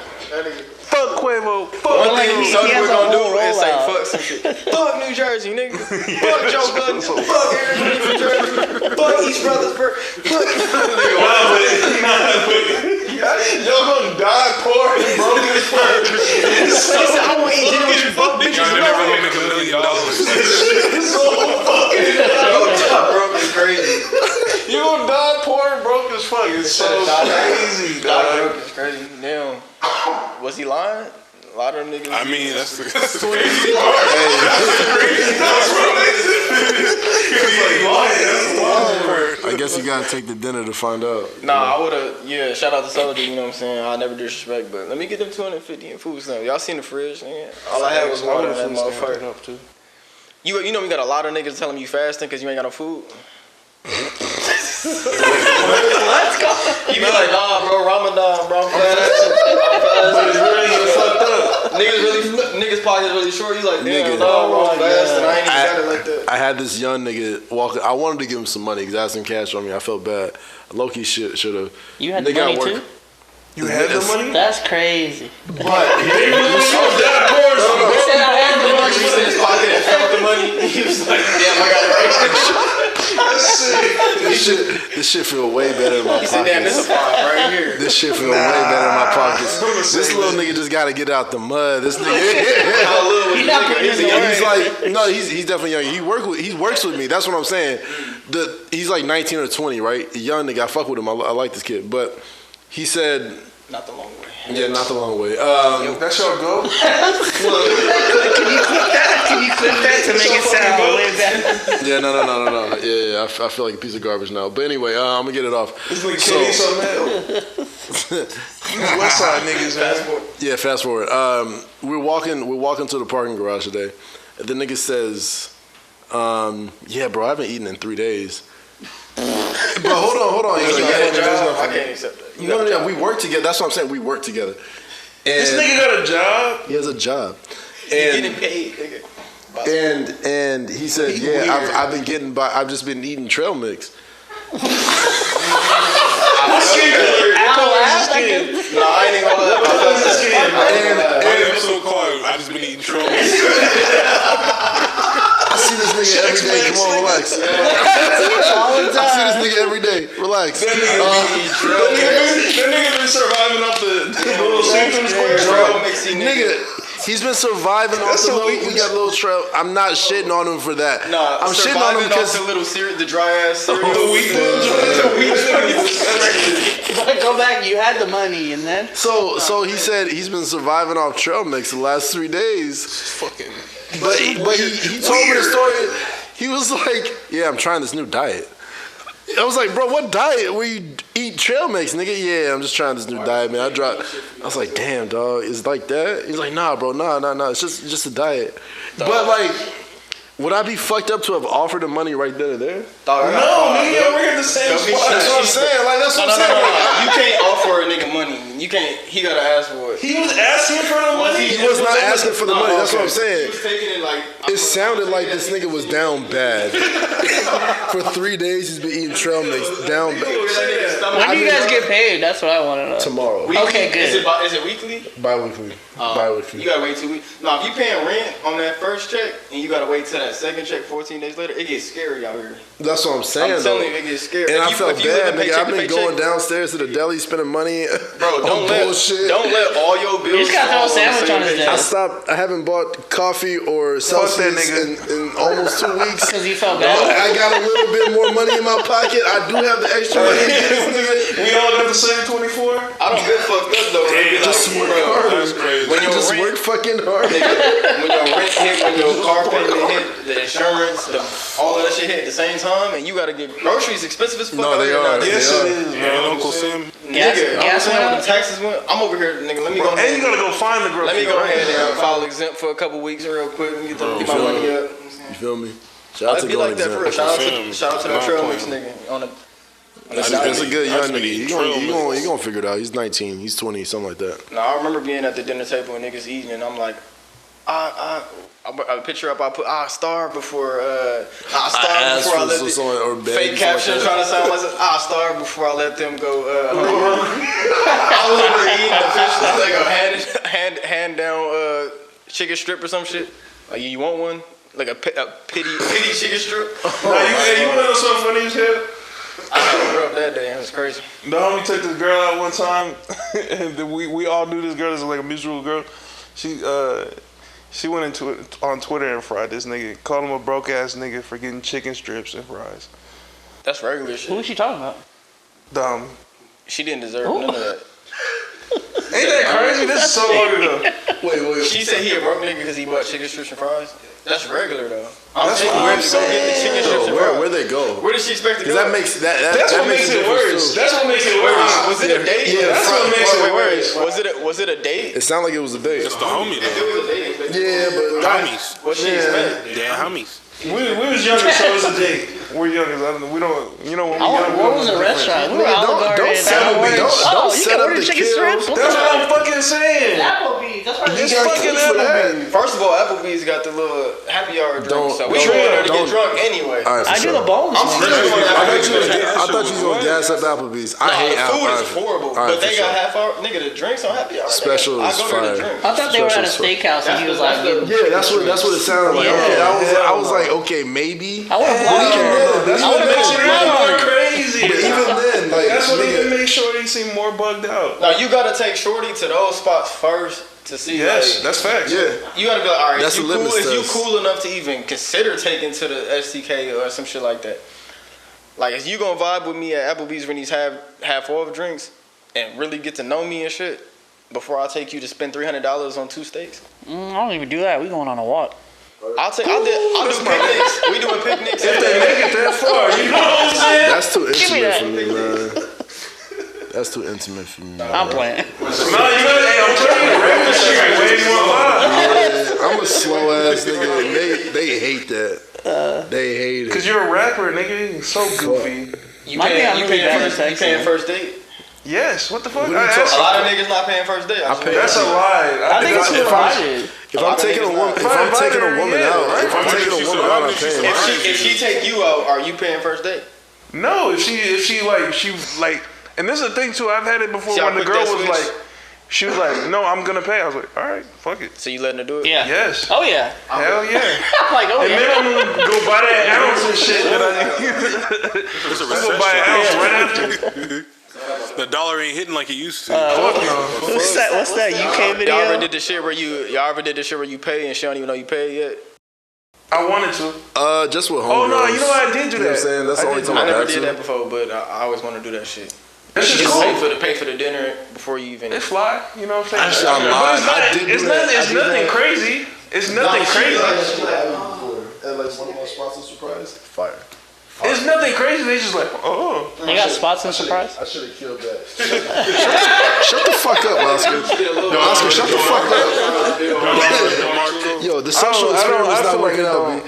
Fuck Quavo. Fuck One like, thing he Soulja has Boy a gonna whole do is say rollout. fuck some shit. Fuck New Jersey, nigga. Fuck Joe Budden. Fuck Aaron from New Jersey. Fuck East Rutherford. Fuck. Y'all gonna die poor and broke as fuck. He said, I want to eat dinner with you fuck bitches. Y'all never gonna make $1 million. Broke is crazy. You gonna die poor and broke as fuck. It's so crazy, Dog dog. broke is crazy. Damn. Was he lying? A lot of them niggas. I mean, that's the I guess you gotta take the dinner to find out. Nah, I would've. Yeah, shout out to Soulja. You know what I'm saying? I never disrespect, but let me get them 250 in food stamps. Y'all seen the fridge? Nigga? All I had was water in that motherfucker. You know we got a lot of niggas telling you fasting because you ain't got no food. Let's go. You be like, nah, bro, Ramadan, bro, I'm fasting. I'm fasting. Fucked up. Niggas pockets really short. You like, damn, Nigga. nah, bro, I'm fasting. I ain't even got it like that. I had this young nigga walking. I wanted to give him some money because I had some cash on me. I felt bad. Loki should have. You had the money too? You had the money? That's crazy. He said I had the money. He was in his pocket and felt the money. He was like, damn, I got it right. This shit feel way better in my He said, damn, this is pockets. fine right here. This shit feel way better in my pockets. This little nigga just gotta get out the mud. This nigga. How little was He's the not nigga? putting in the He's work. like, no, he's definitely young. He works with me. That's what I'm saying. He's like 19 or 20, right? A young nigga. I fuck with him. I like this kid. But he said, Not the long way. yeah, not the long way. That's your goal? Can you clip that to make it sound way better? Yeah, no. Yeah, I feel like a piece of garbage now. But anyway, I'm gonna get it off. It's like Kenny West Side niggas, man. Yeah, fast forward. We're walking to the parking garage today. And the nigga says, yeah, bro, I haven't eaten in 3 days. But hold on. He's You like, got a yeah, job? I can't accept that. You got a no, job. we work together. That's what I'm saying. We work together. And This nigga got a job? he has a job. You And getting paid, nigga. and he said, yeah, I've been getting by. I've just been eating trail mix. Nah, I ain't even gonna lie. I'm so cold. I just been eating trouble. I see this nigga every day. Come on, relax. I see this nigga every day. Relax. That nigga been surviving off the little symptoms square. Nigga, he's been surviving off the little. We got a little trail. I'm not shitting on him for that. Nah, I'm shitting on him because the little cereal, the dry ass cereal. But go back. You had the money, and then so he said he's been surviving off trail mix the last 3 days. Fucking. But he told me the story. He was like, yeah, I'm trying this new diet. I was like, bro, what diet where you eat trail mix, nigga? Yeah, I'm just trying this new diet, man. I was like, damn, dog, it's like that? He's like, nah, bro, nah. It's just a diet. But like, would I be fucked up to have offered the money right then and there? No, nigga, we're in the same spot. That's what I'm saying. Like, that's what I'm saying. You can't offer a nigga money. You can't. He gotta ask for it. He was asking for the money. He was not asking for the money. That's what I'm He saying. was taking it like. It sounded like this nigga was down bad. For 3 days, he's been eating trail mix down bad. When do you guys get paid? That's what I want to know. Tomorrow. Okay, good. Is it weekly? Bi-weekly. Bi-weekly. You gotta wait 2 weeks. Now, if you paying rent on that first check and you gotta wait till that second check 14 days later, it gets scary out here. That's what I'm saying. I'm telling you, it gets scary. And I felt bad, living nigga. I've been paycheck to going paycheck, downstairs to the deli, spending money bro, on bullshit. don't let all your bills. You just gotta throw a fall sandwich the on his same desk. I haven't bought coffee or Celsius in almost 2 weeks. Because you felt bad. I got a little bit more money in my pocket. I do have the extra money. We all got the same 24. I don't get fucked up though. Just work bro, harder. That's crazy. When your Just rent, work fucking hard. when your rent hit, when your car payment hit, the insurance, all of that shit hit at the same time, and you gotta get groceries expensive as fuck. No, out they here are. nowadays. Yes, it is. And Uncle Sam. Nigga, Gas I'm saying went when up? the taxes went. I'm over here, nigga. Let me go. And you gotta go find the grocery. Let me go right? ahead and file exempt for a couple weeks real quick and get my feel money me? up. You feel me? Shout out I'd to be like that for real. Going Shout out to the Not trail playing. mix nigga on the. That's a good I just young been eating nigga. trail He gonna figure it out. He's 19. He's 20. Something like that. No, I remember being at the dinner table and niggas eating, and I'm like, I picture up. I put starve before I starve before I let the fake caption trying to sound like I starve before I let them go. I was over eating the fish like a hand down chicken strip or some shit. Like you want one? Like a pity chicken strip. Nah, you wanna know something funny as hell? I had a rub that day. It was crazy. The homie took this girl out one time, and then we all knew this girl. This was like a mutual girl. She went into it on Twitter and fried this nigga. Called him a broke ass nigga for getting chicken strips and fries. That's regular Who shit. was she talking about? Dumb. She didn't deserve none of that. Ain't that crazy? This is so long ago. Wait. She said he a broke nigga because he bought chicken strips and fries. That's regular though. That's taking what her I'm to go get the chicken strips and fries. Where they go? Where did she expect to go? Because that makes That's what makes it worse. That's what makes it worse. Was it a date? Yeah, That's what makes it worse. Was it a date? It sounded like it was a date. It's the homie It though. was a date. Yeah, but Homies. What she expect? Yeah, homies. We was younger, so it was a date. We're younger. We don't. You know when we young. What was the restaurant? We were Nigga, Olive Garden. don't set up Applebee's. don't you set can up order the chicken kill. strips. That's what I'm fucking saying. Applebee's. That's right. It's got fucking kicked for that. Applebee's. First of all, Applebee's got the little happy hour drink, Don't- so we don't- going there to don't- get drunk anyway. All right, for I do sure. the bonus. I'm still going to I Applebee's. thought you was gonna gas up Applebee's. I hate The food is Applebee's. horrible, All right, but they for got sure. half hour. Nigga, the drinks on happy hour. Special I is go there to fire. drink. I thought they were at a Special steakhouse and he was like, Yeah, that's what it sounded like. Yeah. Okay, I was like, okay, maybe. I want to block her. That's I what wanna makes block it her out. more crazy. But even then, like, That's what nigga, even makes sure he seem more bugged out. Now you gotta take Shorty to those spots first to see. Yes, like, that's facts. yeah. you gotta be like, all right, That's if a you cool, litmus if you test. cool enough to even consider taking to the STK or some shit like that. Like, if you gonna vibe with me at Applebee's when these half off drinks and really get to know me and shit before I take you to spend $300 on 2 steaks, I don't even do that. We going on a walk. I'll do picnics. We doing picnics. If they make it that far, you know what I'm saying? That's too me intimate that. for me, man. That's too intimate for me. I'm playing. No, I'm telling you, regular shit is way more fun. I'm a slow ass nigga. They hate that. They hate Cause it. you're a rapper, nigga. You're so goofy. You Might be paying, I'm you really paying, bad first, at you paying texting. first date? Yes. What the fuck? What are you That's A lot of niggas not paying first date. I pay- swear. a lie. I think it's too invited. If I'm taking a woman, if I'm taking a woman out, if I'm taking a woman out, I'm paying. If she take you out, are you paying first date? No, if she like, and this is the thing too. I've had it before See, I when the put girl that was switch. like, she was like, no, I'm gonna pay. I was like, all right, fuck it. So you letting her do it? Yeah. Yes. Oh yeah. Hell yeah. I'm like, oh And then yeah. I'm gonna go buy that ounce and shit that I need. It's a I'm gonna buy an ounce recession. right after. The dollar ain't hitting like it used to. What's that UK video? Y'all ever did the shit where you pay and she don't even know you paid yet? I wanted to. Just with homegirls. Oh no, you know what? I did do You know what I'm that. saying? That's the only time I I never had did that to. before, but I always want to do that shit. That's just Just cool. pay for the dinner before you even. It's fly. You know what I'm saying? Actually, I'm lying. I did do It's that. nothing. It's nothing crazy. It's nothing crazy. At like one of my spots of surprise. Fire. It's nothing crazy. They just like, oh. They got spots in surprise. I should have killed that. Shut the fuck up, Oscar. Yo, Oscar, shut the fuck up. Yo, the social experiment's not working out.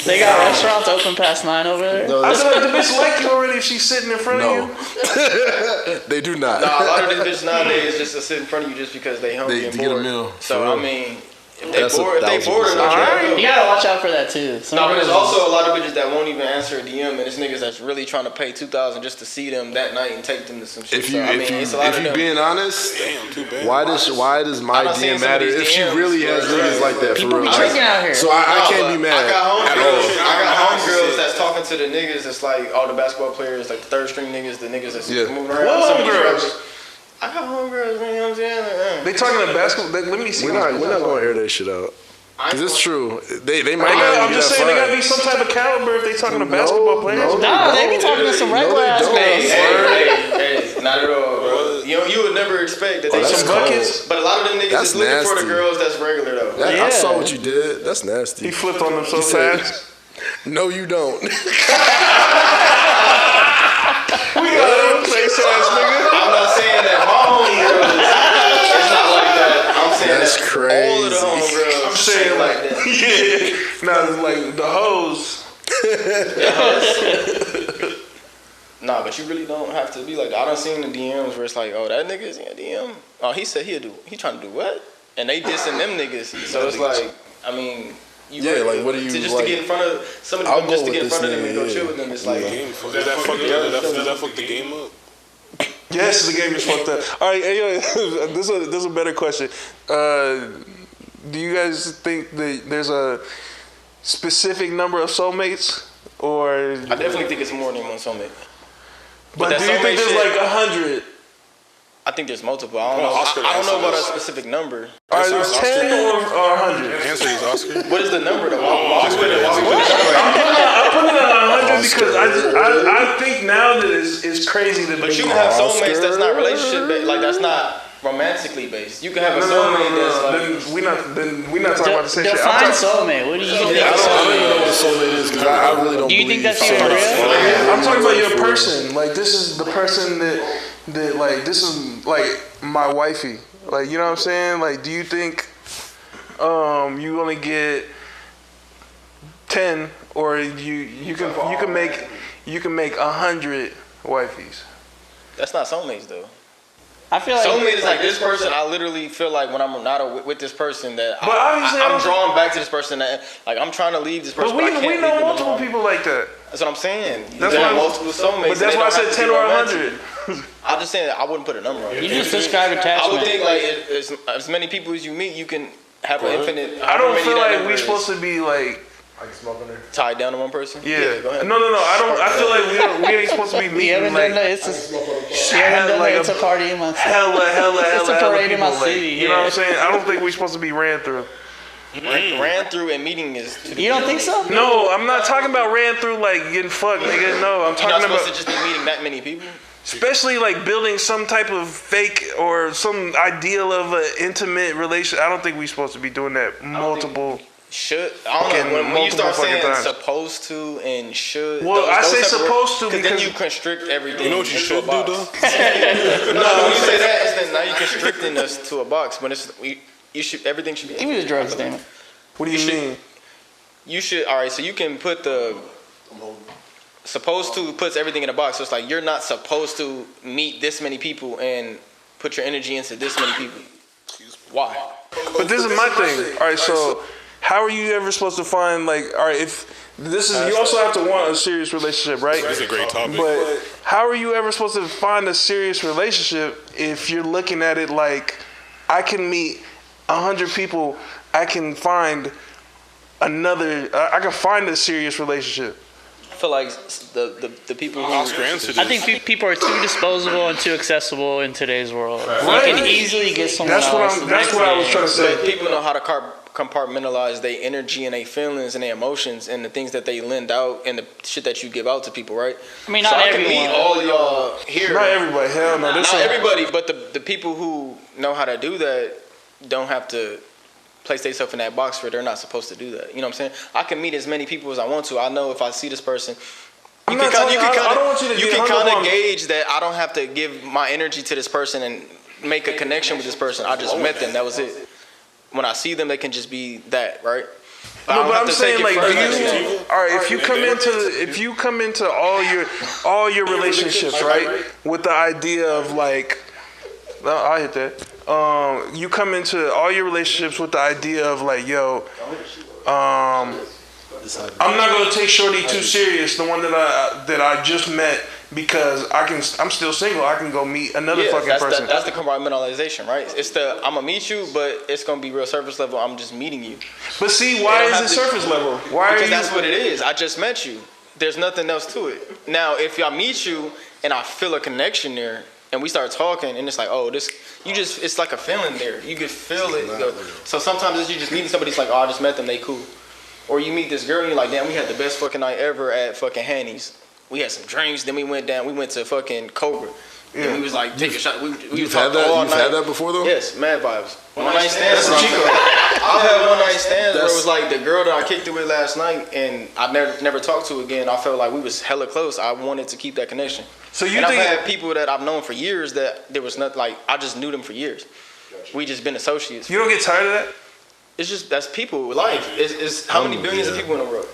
They got restaurants open past 9 over there. No, I feel like the bitch like you already if she's sitting in front of you. they do not. Nah, a lot of these bitches nowadays just to sit in front of you just because they hungry They and to get a bored. meal. So For I real. mean, if That's they bored, a if they bored, 1000%. enough, You gotta watch out for that too. Some no, but there's girls- also a lot of bitches that won't even answer a DM, and it's niggas that's really trying to pay $2,000 just to see them that night and take them to some shit. If So, you I mean, it's a lot of them. being honest, Damn, too bad. why does my I done seen DM some of matter these if she DMs really has where, niggas like that for People real? be tricking out here. So I can't be mad I got at homegirls. all. I got homegirls that's talking to the niggas that's like all the basketball players, like the third string niggas, the niggas that's Yeah. moving around. What Some of these homegirls? rappers. I got homegirls, man, you know what I'm saying? Like, They talking to basketball. Let me see. We're not gonna air that shit out. Cause it's true. They might not I'm even just be saying they that gotta be some type of caliber if they talking to basketball players. Nah, they be talking to some regular ass don't. girls. Hey, not at all, bro. You would never expect that they that's some cold. buckets, but a lot of them niggas That's is looking for the nasty. girls that's regular though. I Yeah. saw what you did. That's He nasty. flipped on them so said- fast. No, you don't. We gotta say so ass nigga. I'm not saying that my homegirls. It's not like that. I'm saying That's that crazy. all of the homegirls. I'm saying like that. Yeah. Nah, it's like the hoes. Nah, but you really don't have to be like that. I done seen the DMs where it's like, oh, that nigga is in a DM. Oh, he said he trying to do what? And they dissing them niggas. So it's like, I mean, Yeah, like, what do you, to just like- to get in front of some of I'll them, just go to get in with front of this them and go nigga, chill with them. It's like, Did that fuck the game up? Yes, the game is fucked up. All right, hey, yo, this is a better question. Do you guys think that there's a specific number of soulmates, or? I definitely think it's more than one soulmate. But that do you think soulmate there's shit- like 100? I think there's multiple. I don't know. Oscar, I don't know answer about a this. specific number. All right, there's 10 or 100. Answer is Oscar. What is the number though? Why we put it? I'm putting it at 100 because I think now that it's crazy to But be. you can have soulmates that's not relationship based, like that's not romantically based. You can have a soulmate that's like. Then we not talking about the same shit. Define soulmate. What do you think? I don't even know what a soulmate is because I really don't. Do you think believe that's even real? I'm talking about your person. Like this is the person that like this is like my wifey. Like you know what I'm saying? Like do you think you only get 10 or you can make 100 wifeys? That's not soulmates though. I feel like Soulmate is like this person. I literally feel like when I'm not with this person that But obviously I'm drawn back to this person that like I'm trying to leave this person. But I can't we leave know them multiple alone. people like that. That's what I'm saying. You That's can why- have multiple soulmates. But that's and why I they said don't 10 have to or be romantic. 100. I'm just saying I wouldn't put a number on it. you just describe I would attachment. think like as many people as you meet, you can have an infinite. I don't however feel many that like number we're is, supposed to be like tied down to one person. yeah. Go ahead. No. I don't. I feel like we ain't supposed to be We meeting haven't like done that. It's a party in my city. hella It's a parade in my people, like, city, you know what I'm yeah. saying? I don't think we're supposed to be ran through. Ran through and meeting is. You don't think so? No, I'm not talking about ran through like getting fucked, nigga. No, I'm You're not talking supposed about to just be meeting that many people. especially like building some type of fake or some ideal of an intimate relation. I don't think we're supposed to be doing that multiple. Should I don't know when you start multiple saying fucking times. supposed to and should. Well, I say supposed to then because- you constrict everything. You know what you into should a do box. though? No, when you say that, it's then now you're constricting us to a box. When it's you should everything should be. Give me the drugs, Damon. What do you mean? You should all right. So you can put the supposed to puts everything in a box. So it's like you're not supposed to meet this many people and put your energy into this many people. Why? But this is my thing. All right, so how are you ever supposed to find like? All right, if this is you also have to want a serious relationship, right? That's a great topic. But how are you ever supposed to find a serious relationship if you're looking at it like I can meet 100 people, I can find I can find a serious relationship. I feel like the people who Oscar answered I this. think people are too disposable and too accessible in today's world. Right. You can easily get someone That's what else. That's what I was trying to say. But people know how to compartmentalize their energy and their feelings and their emotions and the things that they lend out and the shit that you give out to people, right? I mean, so not I can meet everyone. all y'all here. Not everybody. Hell no. Not everybody, but the people who know how to do that don't have to place themselves in that box where they're not supposed to do that. You know what I'm saying? I can meet as many people as I want to. I know if I see this person, you can kind of gauge that I don't have to give my energy to this person and make a connection with this person. I just met them. That was it. When I see them, they can just be that, right? No, but I'm saying, like, if you come into all your relationships, right, with the idea of like, no, I hit that. You come into all your relationships with the idea of like, yo, I'm not gonna take Shorty too serious, the one that I just met, because I'm still single. I can go meet another fucking person. That's the compartmentalization, right? It's the I'm gonna meet you, but it's gonna be real surface level. I'm just meeting you. But see, why is it surface level? Because that's what it is. I just met you. There's nothing else to it. Now, if I meet you and I feel a connection there, and we start talking, and it's like, oh, it's like a feeling there. You can feel it. So sometimes it's you just meeting somebody, it's like, oh, I just met them, they cool. Or you meet this girl, and you're like, damn, we had the best fucking night ever at fucking Hanny's. We had some drinks, then we went to fucking Cobra. Yeah. And we was like, take a shot. You've had that before, though? Yes, mad vibes. One night stands. I've had one night stands where it was like the girl that I kicked it with last night, and I never talked to again. I felt like we was hella close. I wanted to keep that connection. So I've had people that I've known for years that there was nothing, like, I just knew them for years. We just been associates. You don't get tired of that? It's just, that's people with life. It's how many billions of people in the world?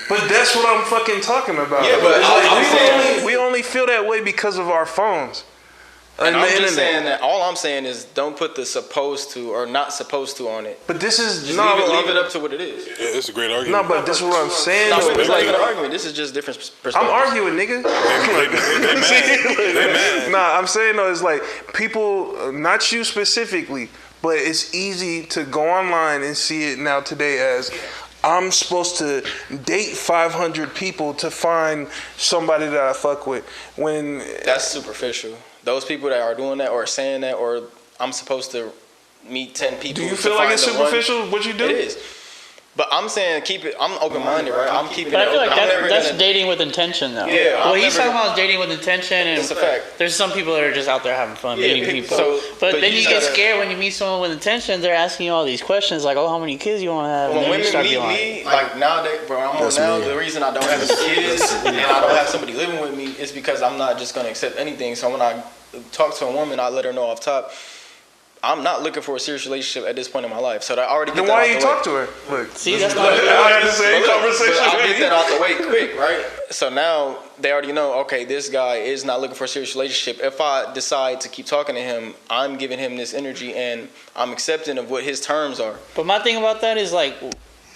But that's what I'm fucking talking about. Yeah, but we only feel that way because of our phones. And I'm just saying that all I'm saying is don't put the supposed to or not supposed to on it. But this is just leave it up to what it is. Yeah, it's a great argument. No, but this is what I'm saying. No, it's not even an argument. This is just different perspectives. I'm arguing, nigga. They mad. Nah, I'm saying though, it's like people, not you specifically, but it's easy to go online and see it now today as I'm supposed to date 500 people to find somebody that I fuck with. When that's superficial. Those people that are doing that or saying that, or I'm supposed to meet 10 people. Do you feel like it's superficial what you do? It is. But I'm saying keep it. I'm open-minded, right? I'm keeping it. But I feel open. like that's dating with intention, though. Yeah. Well, he's talking about dating with intention, and it's a fact. There's some people that are just out there having fun meeting people. But then you get scared when you meet someone with intention. They're asking you all these questions, like, "Oh, how many kids you want to have?" When women meet me, like nowadays, bro, I'm on now. The reason I don't have any kids and I don't have somebody living with me is because I'm not just gonna accept anything. So when I talk to a woman, I let her know off top, I'm not looking for a serious relationship at this point in my life. So that I already get then that why out you the talk way. to her? Look, see, that's not I had the same conversation. I get that out the way quick, right? So now they already know, okay, this guy is not looking for a serious relationship. If I decide to keep talking to him, I'm giving him this energy and I'm accepting of what his terms are. But my thing about that is, like,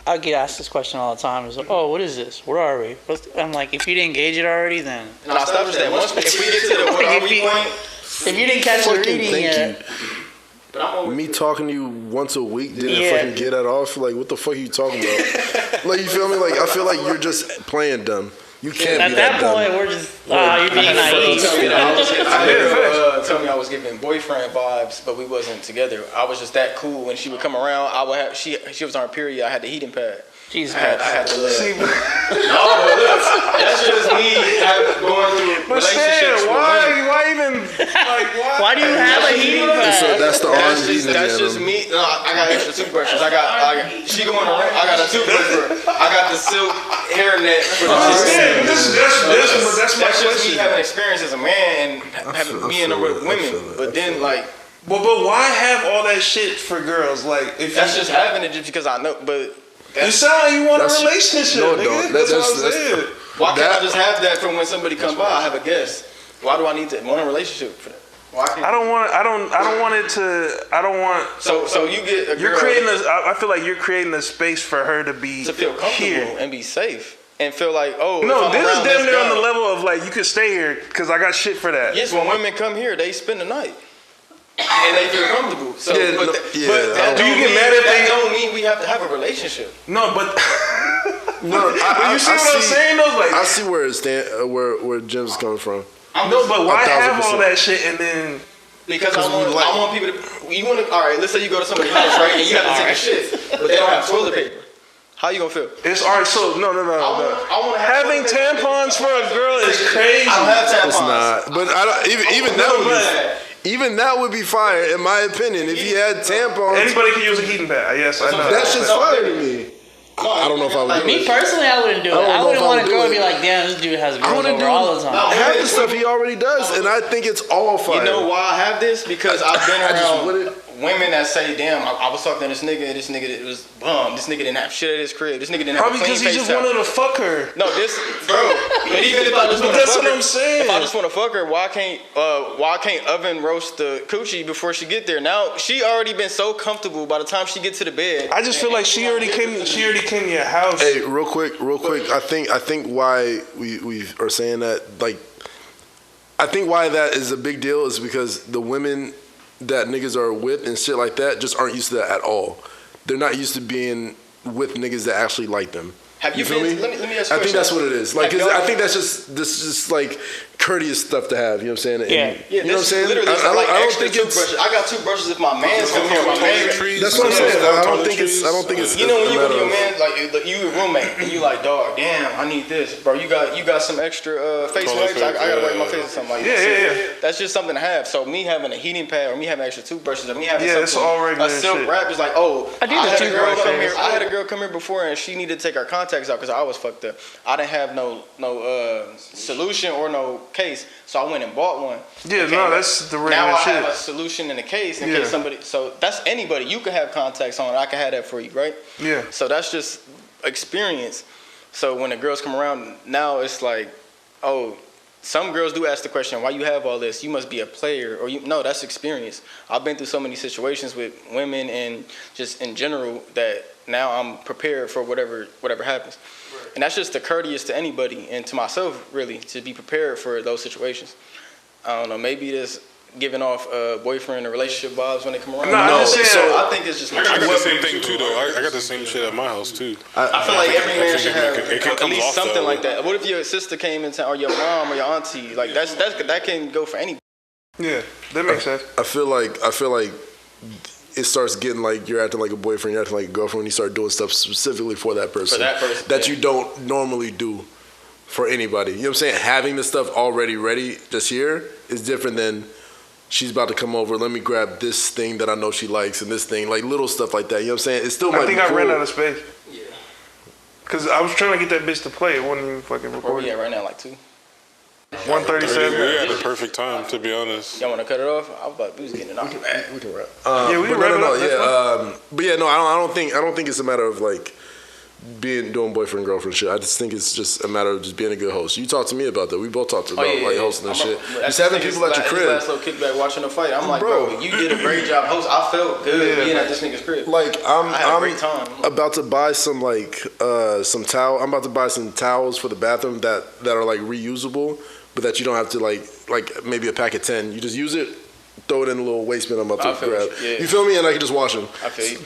I get asked this question all the time. It's like, oh, what is this? Where are we? I'm like, if you didn't engage it already, then. And I stopped at that. Once if we get to the what are we point, if you didn't catch the reading yet. Me talking to you once a week didn't fucking get that off. Like, what the fuck are you talking about? Like, you feel me? Like, I feel like you're just playing dumb. You can't be that dumb. At that point, we're just, you're being naive. Tell me I was giving boyfriend vibes, but we wasn't together. I was just that cool. When she would come around, I would have, she was on her period. I had the heating pad. Jesus I had to live. No, but look, that's just me going through relationships with women. Why do you have a heating pad? So that's the R&B nigga. That's just me. No, I got extra toothbrushes. She going around. I got a toothbrush for her. I got the silk hairnet for the That's my just question. me having experience as a man and having being with women. But then like. But why have all that shit for girls? Like, if that's just having it just because I know. But you sound like you want a relationship. No, nigga. That's what I'm saying. Why can't I just have that from when somebody comes by? I have a guest. Why do I need to want a relationship for that? Why can't I don't want it to. I don't want. So you get a girl. You're creating I feel like you're creating a space for her to be to feel comfortable here and be safe and feel like no. This is damn near on the level of like you could stay here because I got shit for that. Yes, when women come here, they spend the night. And they feel comfortable. So, do you get mad if that don't mean we have to have a relationship. No, but no, you see what I'm saying though? Like I see where where Gemz is coming from. No, but why have all that shit and then? Because I want people to. You want to? All right, let's say you go to somebody's house, right, and you have to take a shit, but they don't have toilet paper. How you gonna feel? It's all right. So no. I want having tampons for a girl is crazy. I don't have tampons. It's not. But I don't even that would be. Even that would be fire, in my opinion. If he had tampons, Anybody can use a heating pad. Yes, I know. that's just fire to me. I don't know if I would do Me it. personally, I wouldn't do it. I wouldn't want to go and be like, damn, this dude has girls over all the time. Half the stuff he already does, and I think it's all fire. You know why I have this? Because I've been around women that say, damn, I was talking to this nigga that was bum. This nigga didn't have shit at his crib. This nigga didn't have Probably a clean because he just wanted to fuck her. No, this, bro. But even if I just want to that's fuck what her, I'm saying. if I just want to fuck her, why can't oven roast the coochie before she get there? Now she already been so comfortable by the time she get to the bed. I just feel like she already came to your house. Hey, real quick. I think why we are saying that, like, I think why that is a big deal is because the women that niggas are with and shit like that just aren't used to that at all. They're not used to being with niggas that actually like them. Have you feel been? me? Let me ask you a I think question. that's what it is. Like, Have 'cause I y'all- think that's just like courteous stuff to have. You know what I'm saying? And, Yeah. Yeah, you know what I'm saying? Literally, I like don't extra think it's. toothbrushes. I got toothbrushes if my man's come here. My man. That's what I'm saying. I don't think it's. You know when a you go to matter your of- man, like you a roommate, and you like, dog, damn, I need this, bro. You got some extra face Toilet wipes. I paper, gotta wipe my yeah. face or something like Yeah, that. yeah. That's just something to have. So me having a heating pad or me having extra toothbrushes or me having Yeah, it's all regular a silk shit. wrap is like, oh, I do the had a girl toothbrush come here. phase. I had a girl come here before and she needed to take her contacts out because I was fucked up. I didn't have no solution or no case, so I went and bought one. Yeah, Okay, no, that's the regular now I shit. have a solution in the case in Yeah. case somebody. So that's anybody. You can have contacts on. I can have that for you, right? Yeah. So that's just experience. So when the girls come around, now it's like, oh, some girls do ask the question, why you have all this? You must be a player, or no, that's experience. I've been through so many situations with women and just in general that now I'm prepared for whatever happens. Right. And that's just the courteous to anybody and to myself, really, to be prepared for those situations. I don't know, maybe it's giving off boyfriend or relationship vibes when they come around. No, I'm just saying- So I think it's just. I got the same thing too, though. I got the same shit at my house too. I feel like every man should have It at comes least off something that like way. that. What if your sister came in town, or your mom, or your auntie? Like that can go for anybody. Yeah, that makes sense. I feel like it starts getting like you're acting like a boyfriend, you're acting like a girlfriend when you start doing stuff specifically for that person. That yeah. you don't normally do for anybody. You know what I'm saying? Having the stuff already ready just here is different than she's about to come over. Let me grab this thing that I know she likes and this thing, like little stuff like that. You know what I'm saying? It still might I think be I cool. ran out of space. Yeah. Cause I was trying to get that bitch to play. It wasn't even fucking Where recording. we at right now? Like 2. 137. We had the perfect time, to be honest. Y'all want to cut it off? I was about we was getting it off. We can wrap. Yeah, we can but wrap it no, up. That's yeah. But yeah, no, I don't think it's a matter of like doing boyfriend girlfriend shit. I just think it's just a matter of just being a good host. You talked to me about that. We both talked about like hosting and shit. Just having people at your crib. Last little kickback watching the fight. I'm like, bro, you did a great job host. I felt good being at this nigga's crib. Like I had a great time. about to buy some like some towel. I'm about to buy some towels for the bathroom that are like reusable, but that you don't have to like maybe a pack of 10. You just use it, throw it in a little waistband. I'm about to grab. You feel me? And I can just wash them. I feel you.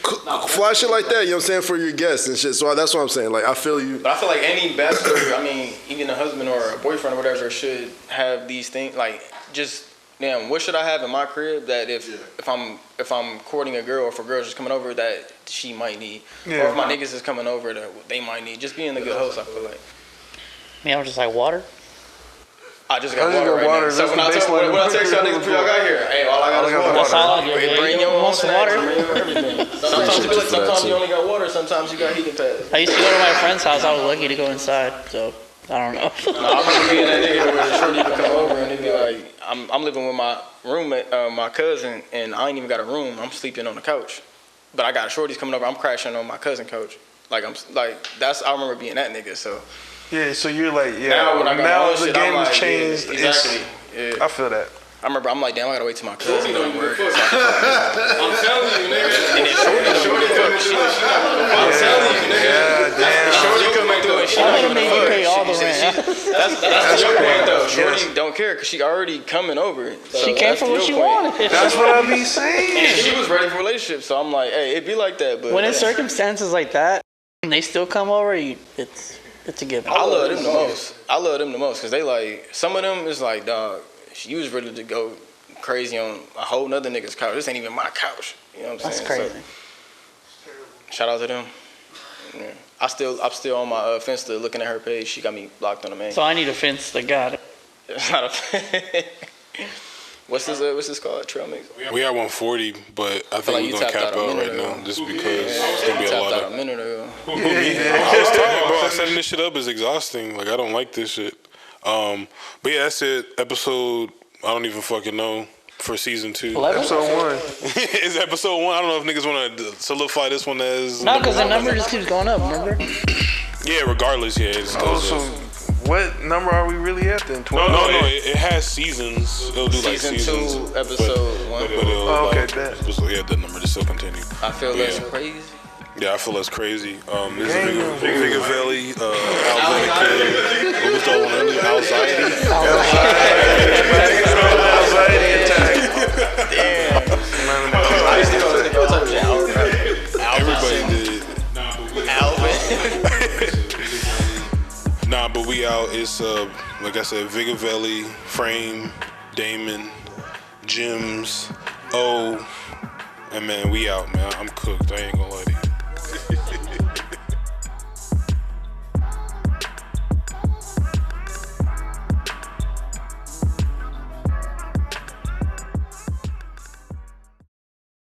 Fly shit like that. You know what I'm saying, for your guests and shit. So that's what I'm saying. Like I feel you. But I feel like any bachelor, I mean, even a husband or a boyfriend or whatever, should have these things. Like, just damn, what should I have in my crib that if I'm courting a girl, or if a girl's just coming over, that she might need, or if my niggas is coming over, that they might need. Just being a good host, I feel like. Me, I'm just like water. I just got water right now. So when I text y'all niggas before y'all got here, hey, all I got is water. That's all I get. Bring your own Want some water? everything. Sometimes you only got water, sometimes you got heating pads. I used to go to my friend's house. I was lucky to go inside, so I don't know. I remember being that nigga where the shorty would come over and they'd be like, I'm living with my roommate, my cousin, and I ain't even got a room. I'm sleeping on the couch. But I got shorties coming over. I'm crashing on my cousin couch. I remember being that nigga, so. Yeah, so you're like, Now when I got my now own the shit, game I'm has like, changed. yeah, exactly. It's- Yeah. I feel that. I remember I'm like, damn, I gotta wait till my cousin go to work. I'm telling you, nigga. And then shorty coming, she not I'm telling you, nigga. Yeah, damn. Shorty coming through and she I not would have gonna made you pay all the rent. That's your point though. Shorty Yes. don't care because she already coming over. So She came that's for what your she point. wanted. That's what I be And saying. she was ready for a relationship, so I'm like, hey, it be like that. But When in circumstances like that, and they still come over, it's a given. I love them the most. I love them the most because they like, some of them is like, dog, you was ready to go crazy on a whole nother nigga's couch. This ain't even my couch. You know what I'm That's saying? crazy. So, shout out to them. Yeah. I'm still on my Finsta looking at her page. She got me blocked on the main. So I need a fence that got it. It's not a What's this called? Trail mix. We at 140, but I think like we're you gonna tapped cap out a out minute right ago. now, just because it's gonna be a Tapped lot out of. a minute ago. I was tired, bro. Setting this shit up is exhausting. Like I don't like this shit. But yeah, that's it. Episode I don't even fucking know for season 2. 11? Episode 1. It's episode 1. I don't know if niggas want to solidify this one as. No, because the number just keeps going up. Remember? Yeah, regardless, yeah. It just Oh, goes so up. what number are we really at then? 12? No, it has seasons. It'll do like Season seasons. 2, episode 1. But it'll, Oh, okay, like, bet. yeah, the number just still continue. I feel that's Yeah. crazy. Yeah, I feel that's crazy. This Damn. is Vigavelli, Alzetica. What was the one earlier? Alzeity. Anxiety attack. Everybody did. Alvin. Nah, but we out. It's like I said, Vigavelli, Frame, Damon, Gemz, O, and man, we out, man. I'm cooked. I ain't gonna lie to you.